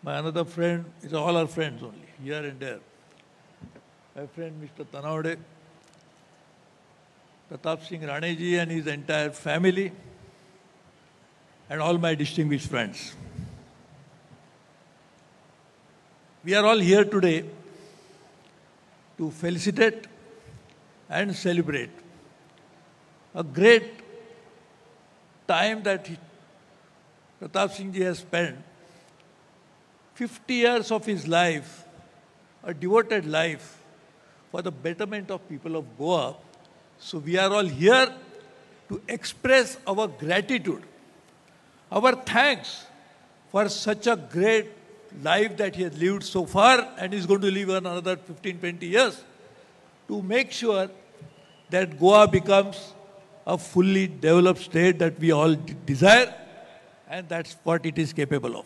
Speaker 14: my another friend, it's all our friends only, here and there, my friend Mr. Tanawade, Pratap Singh Raneji and his entire family, and all my distinguished friends. We are all here today to felicitate and celebrate a great time that Pratap Singh Ji has spent, 50 years of his life, a devoted life for the betterment of people of Goa. So we are all here to express our gratitude, our thanks for such a great life that he has lived so far and is going to live another 15-20 years to make sure that Goa becomes a fully developed state that we all desire, and that's what it is capable of.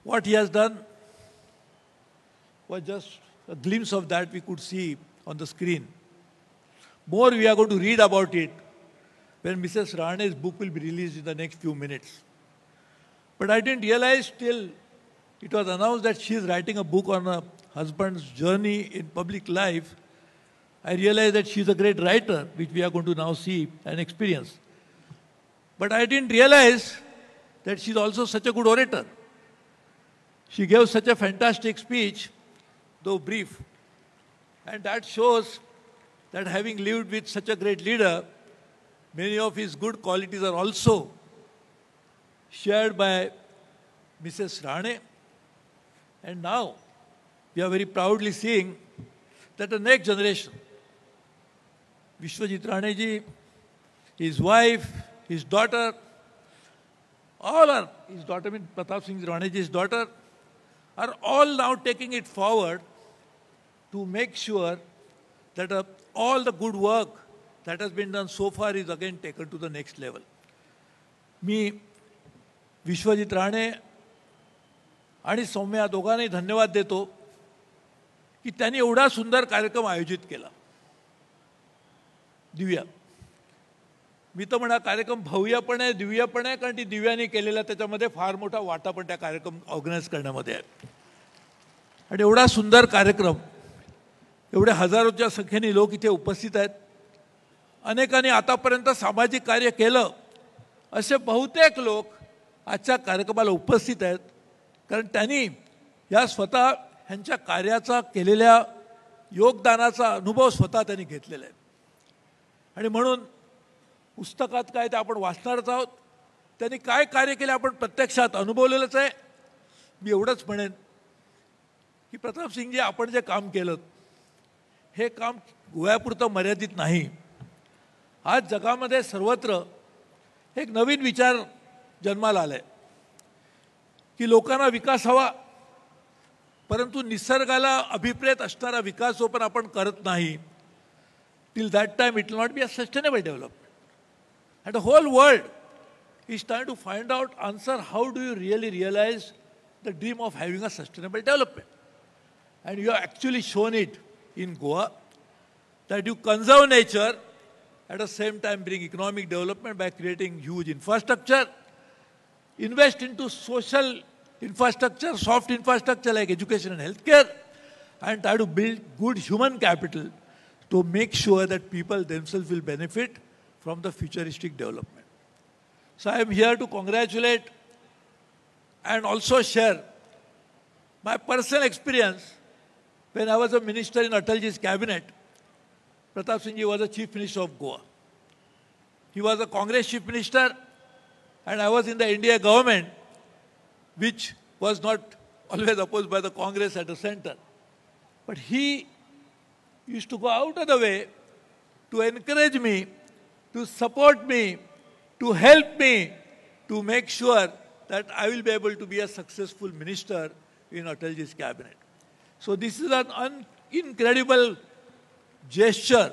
Speaker 14: What he has done was just a glimpse of that we could see on the screen. More we are going to read about it when Mrs. Rane's book will be released in the next few minutes. But I didn't realize till it was announced that she is writing a book on her husband's journey in public life, I realized that she is a great writer, which we are going to now see and experience. But I didn't realize that she's also such a good orator. She gave such a fantastic speech, though brief. And that shows that having lived with such a great leader, many of his good qualities are also shared by Mrs. Rane. And now we are very proudly seeing that the next generation, Vishwajit Rane ji, his wife, his daughter, all are, his daughter, Pratap Singh Rane ji's daughter, are all now taking it forward to make sure that all the good work that has been done so far is again taken to the next level. मी विश्वजित राणे आणि सौम्या दोघांनाही धन्यवाद देतो की त्यांनी एवढा सुंदर कार्यक्रम आयोजित केला. दिव्या, मी तर म्हणा कार्यक्रम भव्य पण आहे, दिव्य पण आहे, कारण ती दिव्याने केलेला त्याच्यामध्ये फार मोठा वाटा पण त्या कार्यक्रम ऑर्गनाईज करण्यामध्ये आहे. आणि एवढा सुंदर कार्यक्रम, एवढे हजारोच्या संख्येने लोक इथे उपस्थित आहेत. अनेकांनी आतापर्यंत सामाजिक कार्य केलं असे बहुतेक लोक आजच्या कार्यक्रमाला उपस्थित आहेत, कारण त्यांनी या स्वतः ह्यांच्या कार्याचा केलेल्या योगदानाचा अनुभव स्वतः त्यांनी घेतलेला आहे. आणि म्हणून पुस्तकात काय ते आपण वाचणारच आहोत. त्यांनी काय कार्य केले आपण प्रत्यक्षात अनुभवलेलंच आहे. मी एवढंच म्हणेन की प्रताप सिंगजी, आपण जे काम केलं हे काम गोव्यापुरतं मर्यादित नाही. आज जगामध्ये सर्वत्र एक नवीन विचार जन्माला आलाय की लोकांना विकास हवा, परंतु निसर्गाला अभिप्रेत असणारा विकास जो पण आपण करत नाही, till that time it will not be a sustainable development. And the whole world is trying to find out answer, how do you really realize the dream of having a sustainable development? And you have actually shown it in Goa, that you conserve nature, at the same time bring economic development by creating huge infrastructure, invest into social infrastructure, soft infrastructure like education and healthcare, and try to build good human capital to make sure that people themselves will benefit from the futuristic development. So I am here to congratulate and also share my personal experience. When I was a minister in Atalji's cabinet, Pratap Singh ji was the Chief Minister of Goa. He was a Congress Chief Minister, and I was in the India government, which was not always opposed by the Congress at the center. But he used to go out of the way to encourage me, to support me, to help me, to make sure that I will be able to be a successful minister in Atalji's cabinet. So this is an incredible gesture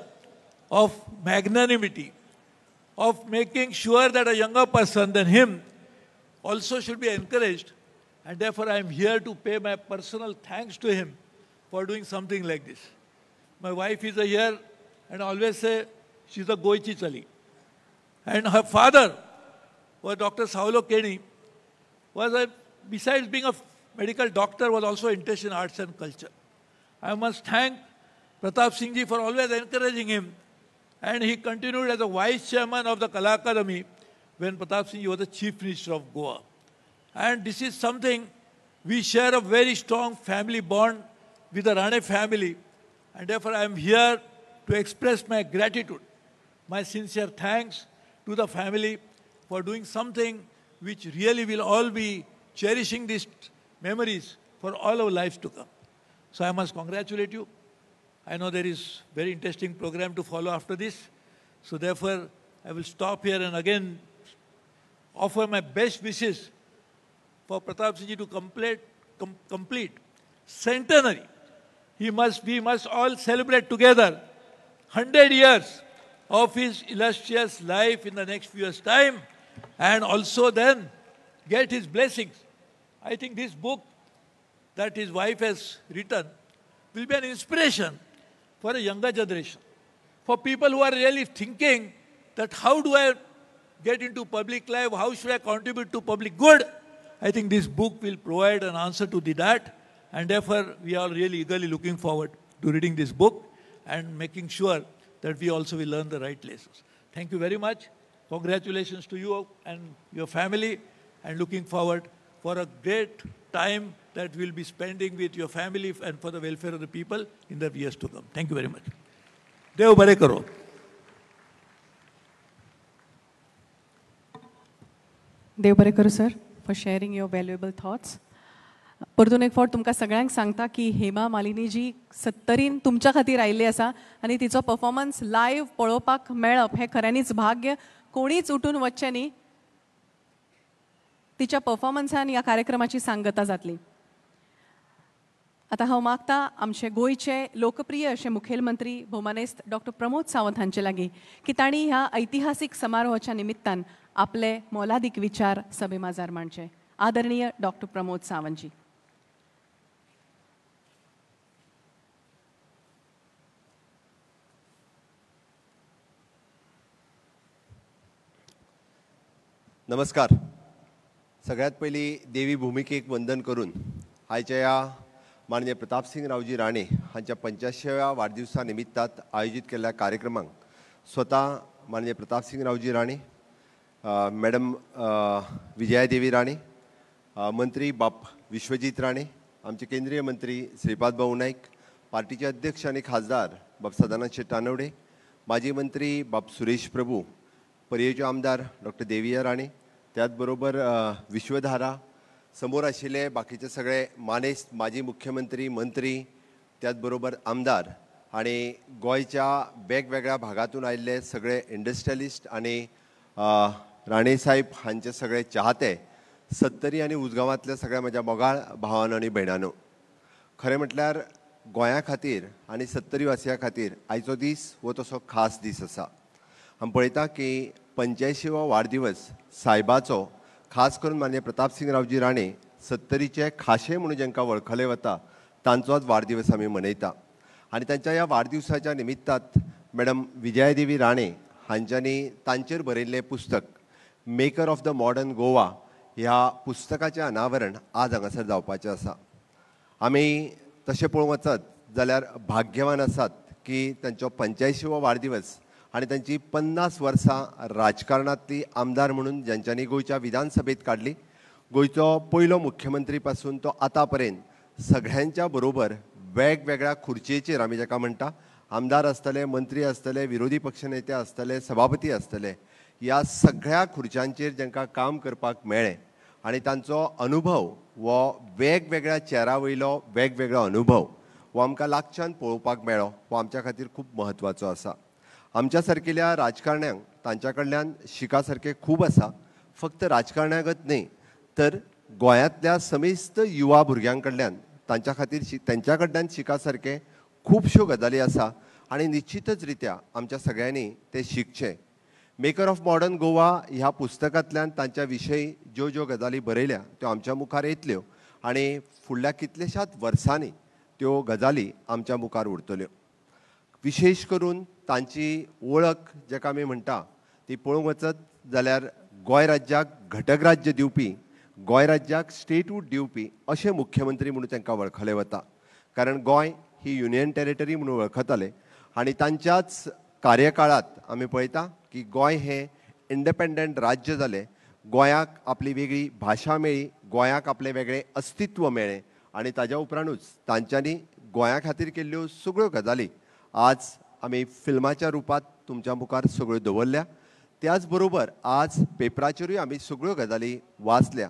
Speaker 14: of magnanimity, of making sure that a younger person than him also should be encouraged. And therefore I am here to pay my personal thanks to him for doing something like this. My wife is here, and I always say she's a Goichi Chali. And her father was Dr. Saulo Keni, besides being a medical doctor, was also interested in arts and culture. I must thank Pratap Singh ji for always encouraging him, and he continued as a vice chairman of the Kala Akademi when Pratap Singh ji was the Chief Minister of Goa. And this is something, we share a very strong family bond with the Rane family, and therefore I am here to express my gratitude, my sincere thanks to the family for doing something which really will all be cherishing these memories for all our lives to come. So I must congratulate you. I know there is very interesting program to follow after this. So therefore, I will stop here and again offer my best wishes for Pratap Singh ji to complete centenary. We must all celebrate together 100 years of his illustrious life in the next few years' time, and also then get his blessings. I think this book that his wife has written will be an inspiration for a younger generation, for people who are really thinking that how do I get into public life, how should I contribute to public good, I think this book will provide an answer to that, and therefore we are really eagerly looking forward to reading this book and making sure that we also will learn the right lessons. Thank you very much. Congratulations to you and your family, and looking forward for a great time that we'll be spending with your family and for the welfare of the people in the years to come. Thank you very much. Dev bare karo.
Speaker 1: देव बरें करूं sir for sharing your valuable thoughts. परतून एक फावट तुमकां सगळ्यांक सांगता की हेमा मालिनी जी 70 तुमच्या खातीर आयिल्ली आसा आनी तिचो परफॉर्मन्स लायव्ह पळोवपाक मेळप हें खऱ्यांनीच भाग्य. कोणीच उठून वचचें न्ही. तिच्या परफॉर्मन्सान ह्या कार्यक्रमाची सांगता जातली. आता हांव मागता आमचे गोंयचे लोकप्रिय असे मुखेलमंत्री भौमानेस्त डॉक्टर प्रमोद सावंत हांचे लागीं की तांणी ह्या ऐतिहासीक समारोहाच्या निमित्तान आपले मोलादीक विचार सभे माजार मांडचे. आदरणीय डॉक्टर प्रमोद सावंतजी.
Speaker 15: नमस्कार. सगळ्यात पहिली देवी भूमिकेक वंदन करून आयच्या या माननीय प्रतापसिंग रावजी राणे हांच्या 85व्या वाडदिवसा निमित्तात आयोजित केलेल्या कार्यक्रमाक स्वतः माननीय प्रतापसिंग रावजी राणे, मॅडम विजया देवी राणे, मंत्री बाप विश्वजीत राणे, आमचे केंद्रीय मंत्री श्रीपाद भाऊ नाईक, पार्टीचे अध्यक्ष आणि खासदार बाप सदानंद शेट तानवडे, माजी मंत्री बाप सुरेश प्रभू, पर्येचे आमदार डॉक्टर देविया राणे, त्याचबरोबर विश्वधारा, समोर आशिल्ले बाकीचे सगळे मानेस्त माजी मुख्यमंत्री, मंत्री, त्याचबरोबर आमदार आणि गोंयच्या वेगवेगळ्या भागातून आयिल्ले सगळे इंडस्ट्रियलिस्ट आणि राणे साहेब हांचे सगळे चाहते, सत्तरी आणि उजगांवांतल्या सगळ्या म्हज्या मोगाळ भावांनो आणि भयणांनो, खरें म्हटल्यार गोंया खातीर आनी सत्तरी वासियां खातीर आयचो दीस हो तसो खास दीस आसा. आमी पळयता की 85वा वाडदिवस सायबाचो खास करून माननीय प्रतापसिंग रावजी राणे सत्तरीचे खाशे म्हणून जांकां वळखले वता तांचोच वाडदिवस आमी मनयता. आनी तांच्या ह्या वाडदिवसाच्या निमित्तात मॅडम विजया देवी राणे हांच्यांनी तांचेर बरयल्लें पुस्तक maker of the modern Goa ह्या पुस्तकाचें अनावरण आज हांगासर जावपाचें आसा. आमी तशें पळोवंक वचत जाल्यार भाग्यवान आसात की तांचो 85वो वाडदिवस आणि त्यांची 50 वर्सां राजकारणातली आमदार म्हणून ज्यांच्यांनी गोंयच्या विधानसभेत काढली. गोंयचो पयलो मुख्यमंत्री पासून तो आतां पर्यंत सगळ्यांच्या बरोबर वेगवेगळ्या खुर्चेचेर आमी जाका म्हणटा आमदार आसतले, मंत्री आसतले, विरोधी पक्षनेते आसतले, सभापती आसतले, ह्या सगळ्या खुर्च्यांचेर जांकां काम करपाक मेळ्ळें आनी तांचो अनुभव वो वेगवेगळ्या चेहरा वयलो वेगवेगळो अनुभव हो आमकां लागच्यान पळोवपाक मेळ्ळो. हो आमच्या खातीर खूब म्हत्वाचो आसा. आमच्या सारकेल्या राजकारण्यांक तांच्या कडल्यान शिका सारकें खूब आसा. फक्त राजकारण्यागत न्ही तर गोंयांतल्या समेस्त युवा भुरग्यां कडल्यान तांच्या खातीर तांच्या कडल्यान शिका सारकें खुबश्यो गजाली आसा आनी निश्चितच रित्या आमच्या सगळ्यांनी ते शिकचें. मेकर ऑफ मॉडर्न गोवा ह्या पुस्तकांतल्यान तांच्या विशयी ज्यो ज्यो गजाली बरयल्या त्यो आमच्या मुखार येतल्यो आनी फुडल्या कितलेशाच वर्सांनी त्यो गजाली आमच्या मुखार उरतल्यो. विशेश करून तांची वळख जाका आमी म्हणटा ती पळोवंक वचत जाल्यार गोंय राज्याक घटक राज्य दिवपी, गोंय राज्याक स्टेटहूड दिवपी अशें मुख्यमंत्री म्हणून तांकां वळखलें वता. कारण गोंय ही युनियन टेरिटरी म्हणून वळखताले आनी तांच्याच कार्यकाळांत आमी पळयता की गोंय हें इंडिपेंडंट राज्य जालें. गोंयाक आपली वेगळी भाशा मेळ्ळी, गोंयाक आपलें वेगळें अस्तित्व मेळ्ळें आनी ताज्या उपरांतूच तांच्यांनी गोंया खातीर केल्ल्यो सगळ्यो गजाली आज आमी फिल्माच्या रुपांत तुमच्या मुखार सगळ्यो दवरल्या. त्याच बरोबर आज पेपराचेरूय आमी सगळ्यो गजाली वाचल्या.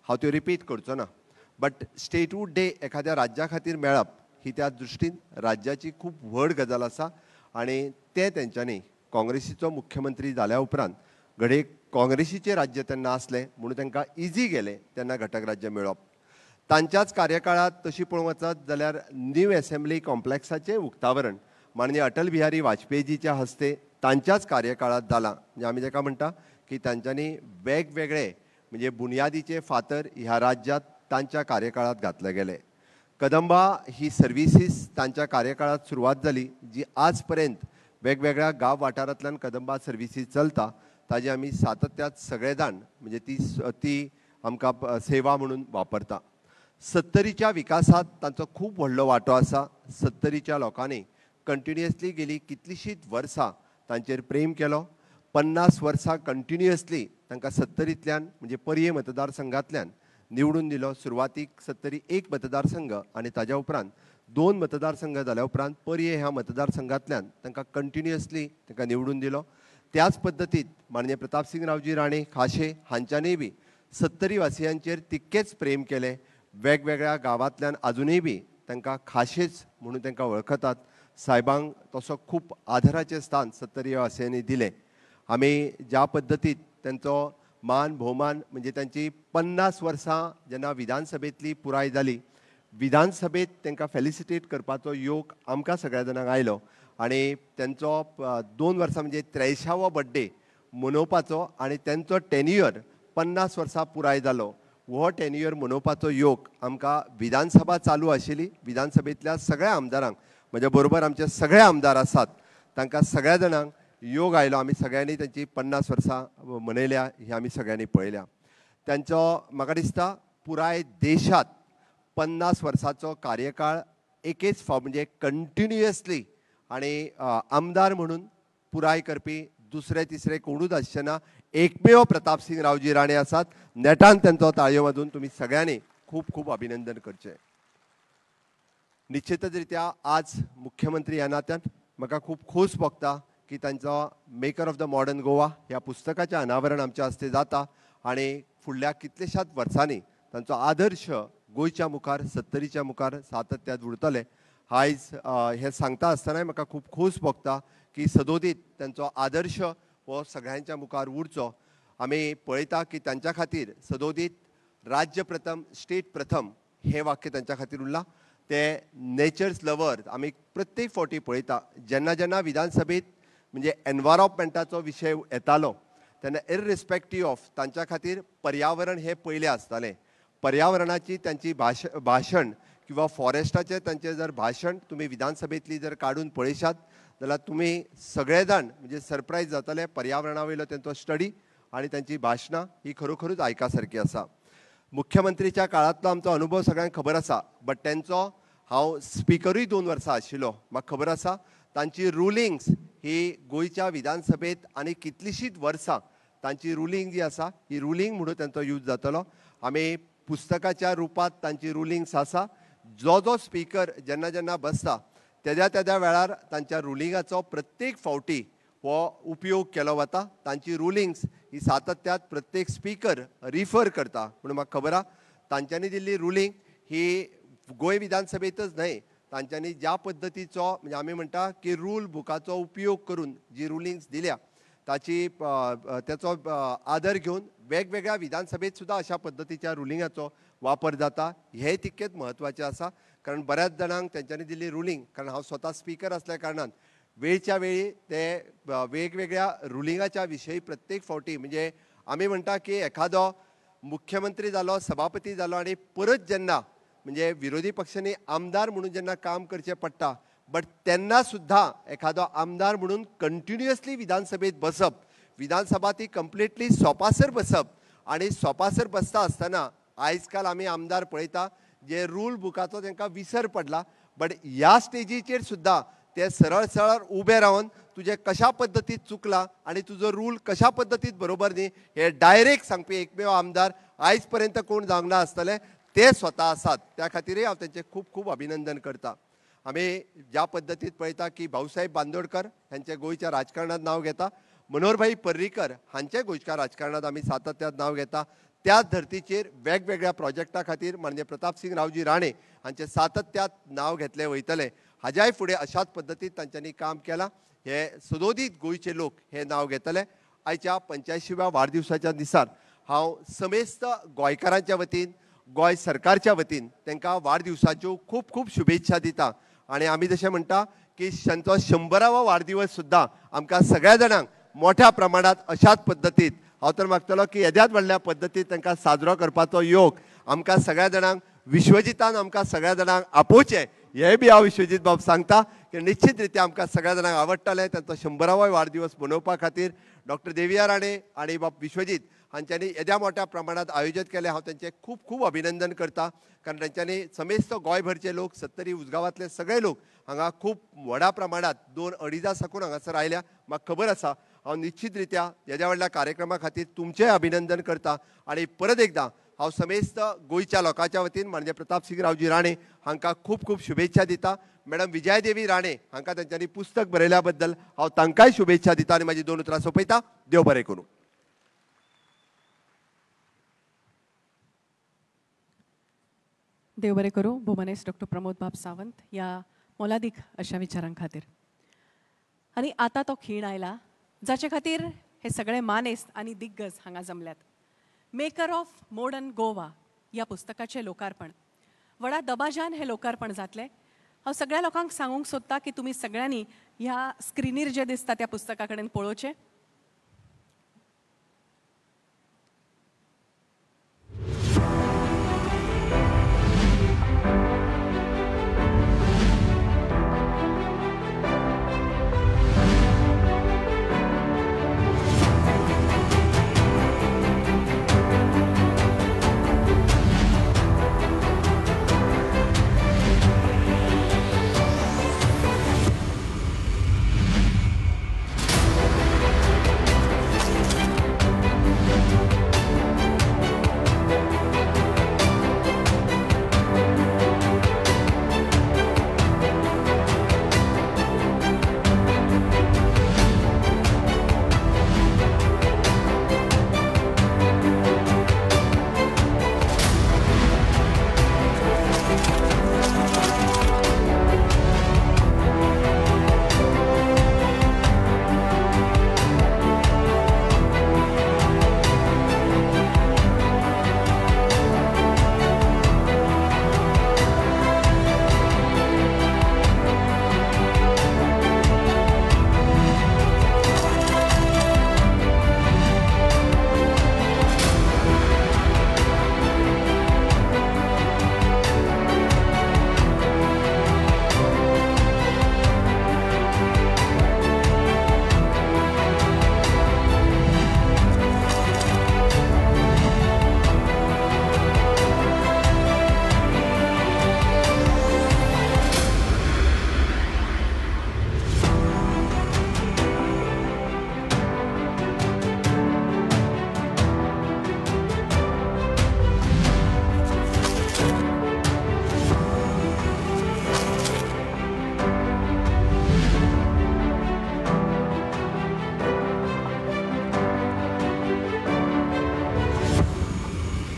Speaker 15: हांव त्यो रिपीट करचो ना. बट स्टेटहूड डे एखाद्या राज्या खातीर मेळप ही त्या दृश्टीन राज्याची खूब व्हड गजाल आसा आनी ते तेंच्यांनी काँग्रेसीचो मुख्यमंत्री जाल्या उपरांत घडये काँग्रेसीचें राज्य तेन्ना आसलें म्हणून तांकां इजी गेलें तेन्ना घटक राज्य मेळप. तांच्याच कार्यकाळांत तशी पळोवंक वचत जाल्यार न्यू एसेंब्ली कॉम्प्लेक्साचें उक्तावरण माननीय अटल बिहारी वाजपेयीजीच्या हस्ते तांच्याच कार्यकाळांत जालां. म्हणजे आमी जाका म्हणटा की तांच्यांनी वेगवेगळे म्हणजे बुनयादीचे फातर ह्या राज्यांत तांच्या कार्यकाळांत घातले गेले. कदंबा ही सर्विसीस तांच्या कार्यकाळांत सुरवात जाली जी आज पर्यंत वेगवेगळ्या गांव वाठारांतल्यान कदंबा सर्विसीस चलता. ताजे आमी सातत्यात सगळे जाण म्हणजे ती आमकां सेवा म्हणून वापरता. 70च्या विकासात तांचो खूब व्हडलो वांटो आसा. 70च्या लोकांनी कंटिन्युअसली गेली कितलीशींच वर्सां तांचेर प्रेम केलो. 50 वर्सां कंटिन्युअसली तांकां 70तल्यान म्हणजे पर्ये मतदारसंघांतल्यान निवडून दिलो. सुरवातीक 70 एक मतदारसंघ आनी ताज्या उपरांत 2 मतदारसंघ जाल्या उपरांत पर्ये ह्या मतदारसंघांतल्यान तांकां कंटिन्युअसली तांकां निवडून दिलो. त्याच पद्दतीत माननीय प्रतापसिंग रावजी राणे खाशे हांच्यांनी बी 70 वासियांचेर तितकेच प्रेम केलें. वेगवेगळ्या गांवांतल्यान आजुनूय बी तांकां खाशेच म्हणून तांकां वळखतात. साहेबांक तसो खूब आदराचें स्थान 70 वासियांनी दिलें. आमी ज्या पद्दतीत तांचो मान भोवमान म्हणजे तांची 50 वर्सां जेन्ना विधानसभेंतली पुराय जाली, विधानसभेत तांकां फेलिसिटेट करपाचो योग आमकां सगळ्या जाणांक आयलो आनी तांचो 2 वर्सां म्हणजे 83वो बर्थडे मनोवपाचो आनी तांचो टेन्युअर 50 वर्सां पुराय जालो. हो टेन्युअर मनोवपाचो योग आमकां विधानसभा चालू आशिल्ली. विधानसभेंतल्या सगळ्या आमदारांक म्हज्या बरोबर आमचे सगळे आमदार आसात तांकां सगळ्या जाणांक योग आयलो. आमी सगळ्यांनी तांची 50 वर्सां मनयल्या ही आमी सगळ्यांनी पळयल्या. तांचो म्हाका दिसता पुराय देशात 50 वर्सांचो कार्यकाळ एकेच फावट म्हणजे कंटिन्युअसली आनी आमदार म्हणून पुराय करपी दुसरे तिसरे कोणूच आसचे ना. एकमेव प्रतापसिंग रावजी राणे आसात. नेटान तांचो ताळयो वाजून तुमी सगळ्यांनी खूब खूब अभिनंदन करचें. निश्चितच रित्या आज मुख्यमंत्री ह्या नात्यान म्हाका खूब खोस भोगता की तांचो maker of the modern Goa ह्या पुस्तकाचें अनावरण आमच्या हस्ते जाता आनी फुडल्या कितलेशाच वर्सांनी तांचो आदर्श गोंयच्या मुखार 70च्या मुखार सातत्यात उरतले. आयज हे सांगता आसतनाय म्हाका खूब खोस भोगता की सदोदीत तांचो आदर्श हो सगळ्यांच्या मुखार उरचो. आमी पळयता की तांच्या खातीर सदोदीत राज्य प्रथम स्टेट प्रथम हे वाक्य तांच्या खातीर उरलां. ते नेचर्स लवर आमी प्रत्येक फावटी पळयता जेन्ना जेन्ना विधानसभेत म्हणजे एनवायरमेंटाचो विशय येतालो तेन्ना इररिस्पेक्टीव ऑफ तांच्या खातीर पर्यावरण हे पयलें आसतालें. पर्यावरणाची तांची भाशण किंवा फॉरेस्टाचें तांचें जर भाशण तुमी विधानसभेंतली जर काडून पळयशात जाल्यार तुमी सगळे जाण म्हणजे सरप्रायज जातले. पर्यावरणा वयलो तांचो स्टडी आनी तांची भाशणां ही खरोखरूच आयका सारकी आसा. मुख्यमंत्रीच्या काळांतलो आमचो अनुभव सगळ्यांक खबर आसा. बट तांचो हांव स्पिकरूय 2 वर्सां आशिल्लो. म्हाका खबर आसा तांची रुलिंग्स ही गोंयच्या विधानसभेत आनी कितलीशींच वर्सां तांची रुलींग जी आसा ही रुलींग म्हणून तांचो यूज जातलो. आमी पुस्तकाच्या रुपांत तांची रुलिंग्स आसा. जो जो स्पीकर जेन्ना जेन्ना बसता तेद्या तेद्या वेळार तांच्या रुलिंगाचो प्रत्येक फावटी हो उपयोग केलो वता. तांची रुलिंग्स ही सातत्यात प्रत्येक स्पीकर रिफर करता. म्हणून म्हाका खबर आसा तांच्यांनी दिल्ली रुलींग ही गोंय विधानसभेतच न्हय तांच्यांनी ज्या पद्दतीचो म्हणजे आमी म्हणटा की रूल बुकाचो उपयोग करून जी रुलिंग्स दिल्या ताची त्याचो आदर घेवन वेगवेगळ्या विधानसभेत सुद्धा अशा पद्दतीच्या रुलिंगाचो वापर जाता. हे तितकेच म्हत्वाचें आसा कारण बऱ्याच जाणांक तेंच्यांनी दिल्ली रुलींग कारण हांव स्वता स्पीकर आसल्या कारणान वेळच्या वेळी ते वेगवेगळ्या रुलिंगाच्या विशयी प्रत्येक फावटी म्हणजे आमी म्हणटा की एखादो मुख्यमंत्री जालो सभापती जालो आनी परत जेन्ना म्हणजे विरोधी पक्षांनी आमदार म्हणून जेन्ना काम करचें पडटा बट तेन्ना सुद्धा एखादो आमदार म्हणून कंटिन्युअसली विधानसभेत बसप. विधानसभा ती कंप्लिटली सोपासर बसप आनी सोपासर बसता आसतना आयज काल आमी आमदार पळयता जे रूल बुकाचो तांकां विसर पडला. बट ह्या स्टेजीचेर सुद्धा ते सरळ सरळ उबे रावन तुजें कशा पद्दतीत चुकला आनी तुजो रूल कशा पद्दतीत बरोबर न्ही हे डायरेक्ट सांगपी एकमेव आमदार आयज पर्यंत कोण जावंक ना आसतले ते स्वता आसात. त्या खातीरय हांव तांचें खूब खूब अभिनंदन करता. आमी ज्या पद्दतीत पळयता की भाऊसाहेब बांदोडकर हांचें गोंयच्या राजकारणांत नांव घेता. मनोहरभाई पर्रीकर हांचें गोंयच्या राजकारणांत आमी सातत्यान नांव घेता. त्याच धर्तीचेर वेगवेगळ्या प्रोजेक्टा खातीर माननीय प्रतापसिंग रावजी राणे हांचें सातत्यान नांव घेतलें वयतलें. हाज्याय फुडें अशाच पद्दतीत तांच्यांनी काम केलां. हे सदोदीत गोंयचे लोक हे नांव घेतले. आयच्या 85व्या वाडदिवसाच्या दिसार हांव समेस्त गोंयकारांच्या वतीन गोंय सरकारच्या वतीन तांकां वाडदिवसाच्यो खूब खूब शुभेच्छा दिता. आनी आमी जशें म्हणटा की तांचो 100वा वाडदिवस सुद्दां आमकां सगळ्या जाणांक मोठ्या प्रमाणात अशाच पद्दतीत हांव तर मागतलो की येद्याच व्हडल्या पद्दतीत तांकां साजरो करपाचो योग आमकां सगळ्या जाणांक विश्वजितान आमकां सगळ्या जाणांक आपोवचें हेंय बी हांव विश्वजीत बाब सांगता की निश्चित रित्या आमकां सगळ्या जाणांक आवडटलें. तांचो 100वा वाडदिवस मनोवपा खातीर डॉक्टर देविया राणे आनी बाब विश्वजीत हांच्यांनी येद्या मोठ्या प्रमाणात आयोजित केले. हांव त्यांचे खूप खूप अभिनंदन करता, कारण तांच्यांनी समेस्त गोंयभरचे लोक 70 उसगांवांतले सगळे लोक हांगा खूप व्हडा प्रमाणात 2-2.5 साकून हांगासर आयल्या. म्हाका खबर आसा हांव निश्चित रित्या येद्या व्हडल्या कार्यक्रमा खातीर तुमचें अभिनंदन करता. आनी परत एकदां हांव समेस्त गोंयच्या लोकांच्या वतीन माननीय प्रताप सिंग रावजी राणे हांकां खूप खूप शुभेच्छा दिता. मॅडम विजया देवी राणे हांकां तांच्यांनी पुस्तक बरयल्या बद्दल हांव तांकांय शुभेच्छा दिता आनी म्हाजी 2 उतरां सोंपयता. देव बरें करूं.
Speaker 1: देव बरें करूं. भोमनेस डॉक्टर प्रमोद बाब सावंत या मोलादीक अशा विचारां खातीर. आनी आतां तो खीण आयला जाचे खातीर हे सगळे मानेस्त आनी दिग्गज हांगा जमल्यात. मेकर ऑफ मॉडर्न गोवा ह्या पुस्तकाचें लोकार्पण व्हडा दबाज्यान हें लोकार्पण जातलें. हांव सगळ्या लोकांक सांगूंक सोदतां की तुमी सगळ्यांनी ह्या स्क्रिनीर जें दिसता त्या पुस्तका कडेन पळोवचें.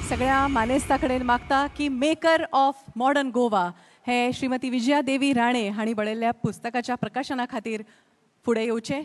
Speaker 1: सगळ्या मानेस्ता कडेन मागता की मेकर ऑफ मॉडर्न गोवा हे श्रीमती विजया देवी राणे हांणी बरयल्ल्या पुस्तकाच्या प्रकाशना खातीर फुडें येवचें.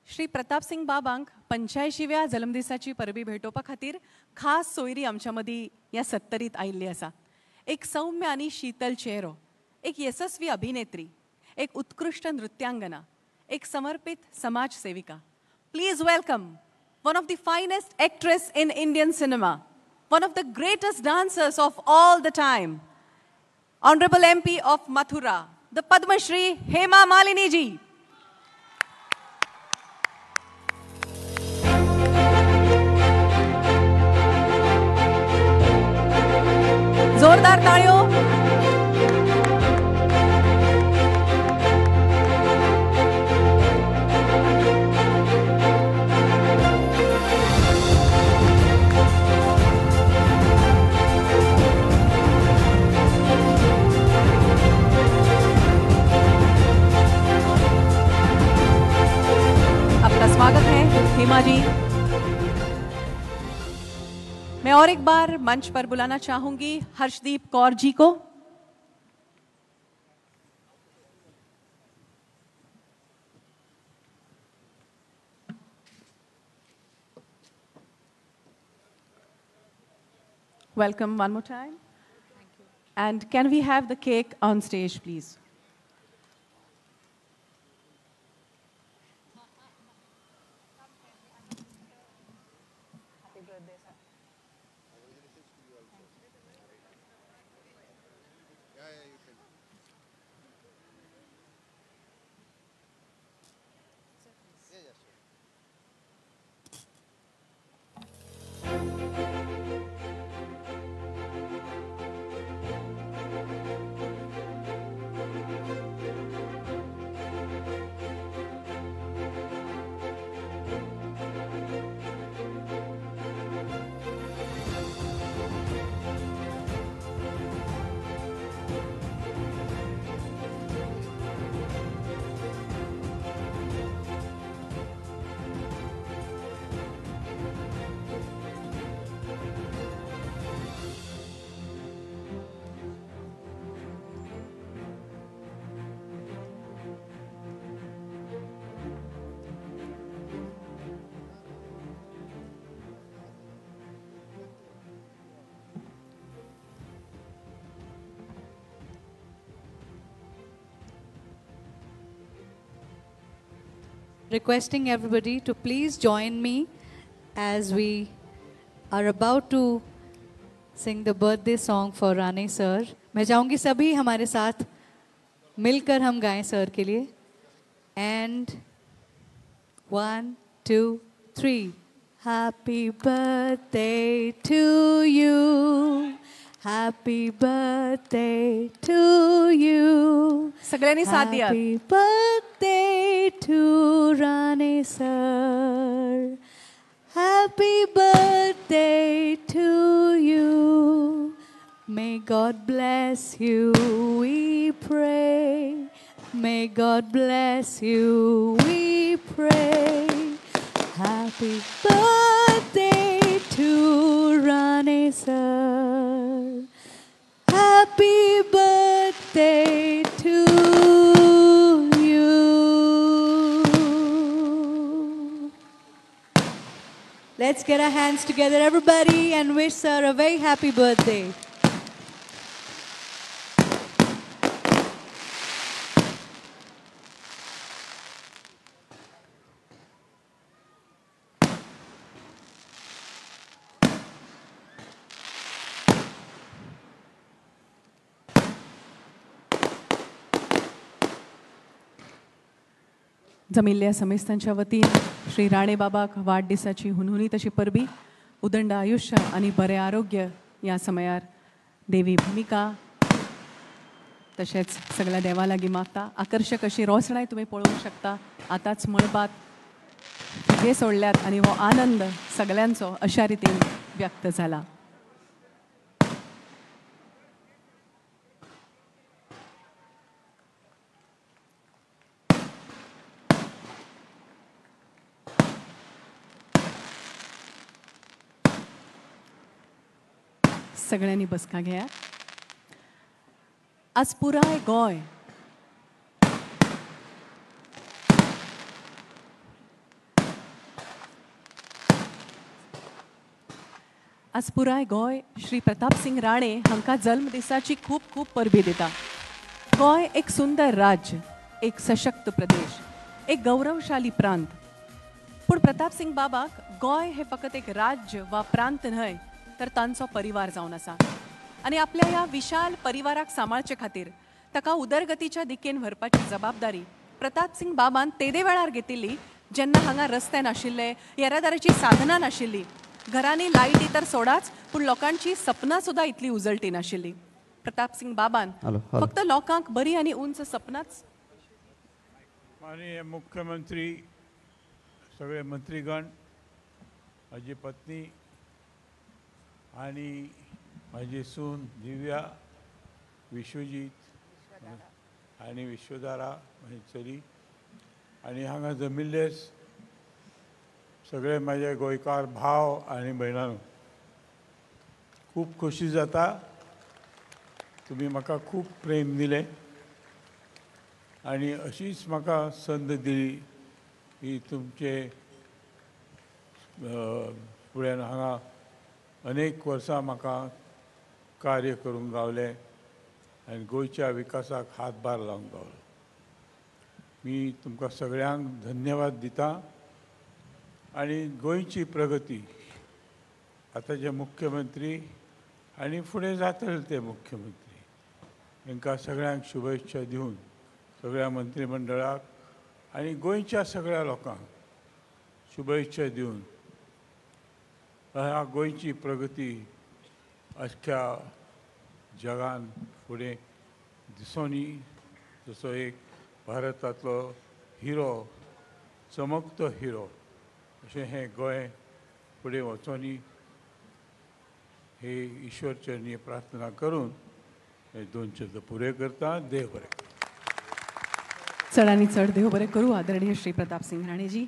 Speaker 1: श्री प्रताप सिंग बाबांक 85व्या जल्मदिसाची परबी भेटोवपा खातीर खास सोयरी आमच्या मदीं ह्या 70th आयिल्ली आसा. एक सौम्य आनी शीतल चेहरो, एक यशस्वी अभिनेत्री, एक उत्कृष्ट नृत्यांगना, एक समर्पित समाज सेविका. Please welcome one of the finest actress in Indian cinema, one of the greatest dancers of all the time, honourable MP of Mathura, the Padmashri Hema Malini ji. जोरदार तालियों. शर्मा जी। मैं और एक बार मंच पर बुलाना चाहूंगी हर्षदीप कौर जी को। Welcome one more time. Thank you. And can we have the cake on stage, please? Happy birthday, sir.
Speaker 16: Requesting everybody to please join me as we are about to sing the birthday song for Rane sir. मैं चाहूँगी सभी हमारे साथ मिलकर हम गाएं sir के लिए. And 1, 2, 3. Happy birthday to you. Happy birthday to you.
Speaker 1: सगळ्यांनी साथ दिया.
Speaker 16: Happy birthday to Rane sir. Happy birthday to you. May God bless you, we pray. May God bless you, we pray. Happy birthday to Rane sir. Happy birthday to you. Let's get our hands together, everybody, and wish sir a very happy birthday.
Speaker 1: जमिल्ल्या समेस्तांच्या वतीन श्री राणे बाबाक वाडदिसाची हुनहुनीत अशी परबी उदंड आयुष्य आणि बरे आरोग्य या समयार देवी भूमिका तशेंच सगळ्या देवा लागीं मागता. आकर्षक अशी रोसणाय तुम्ही पळोवंक शकता. आतांच मळबात फुगे सोडल्यात आणि हो आनंद सगळ्यांचो अशा रितीन व्यक्त जाला. सगळ्यांनी बसका घेया. आज पुराय गोंय आज पुराय गोंय श्री प्रताप सिंग राणे हांकां जल्मदिसाची खूब खूब परबी दिता. गोंय एक सुंदर राज्य, एक सशक्त प्रदेश, एक गौरवशाली प्रांत. पूण प्रताप सिंग बाबाक गोंय हे फकत एक राज्य वा प्रांत न्हय तर तांचो परिवार जावन आसा. आनी आपल्या ह्या विशाल परिवाराक सांबाळचे खातीर ताका उदरगतीच्या दिकेन व्हरपाची जबाबदारी प्रताप सिंग बाबान तेदे वेळार घेतिल्ली जेन्ना हांगा रस्ते नाशिल्ले, येरादारीची साधनां नाशिल्ली, घरांनी लायटी तर सोडाच पूण लोकांची सपनां सुद्दां इतली उजळटी नाशिल्ली. प्रताप सिंग बाबान फक्त लोकांक बरी आनी उंच सपनाच.
Speaker 17: माननीय मुख्यमंत्री, सगळे मंत्रीगण, माझी पत्नी आणि माझी सून दिव्या, विश्वजीत आणि विश्वधारा माझी चली आणि हांगा जमिल्ले सगळे माझे गोंयकार भाव आनी भयणांनो, खूब खोशी जाता. तुम्ही म्हाका खूब प्रेम दिलें आनी अशीच म्हाका संद दिली की तुमचे फुड्यान हांगा अनेक वर्सां म्हाका कार्य करूंक गावलें आनी गोंयच्या विकासाक हातभार लावंक गावलो. मी तुमकां सगळ्यांक धन्यवाद दिता. आनी गोंयची प्रगती आतांचे मुख्यमंत्री आनी फुडें जातले ते मुख्यमंत्री तांकां सगळ्यांक शुभेच्छा दिवन सगळ्या मंत्रिमंडळाक आनी गोंयच्या सगळ्या लोकांक शुभेच्छा दिवन ह्या गोंयची प्रगती अख्ख्या जगान फुडें दिसोनी जसो एक भारतांतलो हिरो, चमकतो हिरो अशें हें गोंय फुडें वचोनी हे ईश्वर चरणी प्रार्थना करून हे 2 शब्द पुरे करता. देव बरें.
Speaker 1: चड आनी चड देव बरें करूं आदरणीय श्री प्रताप सिंग राणेजी.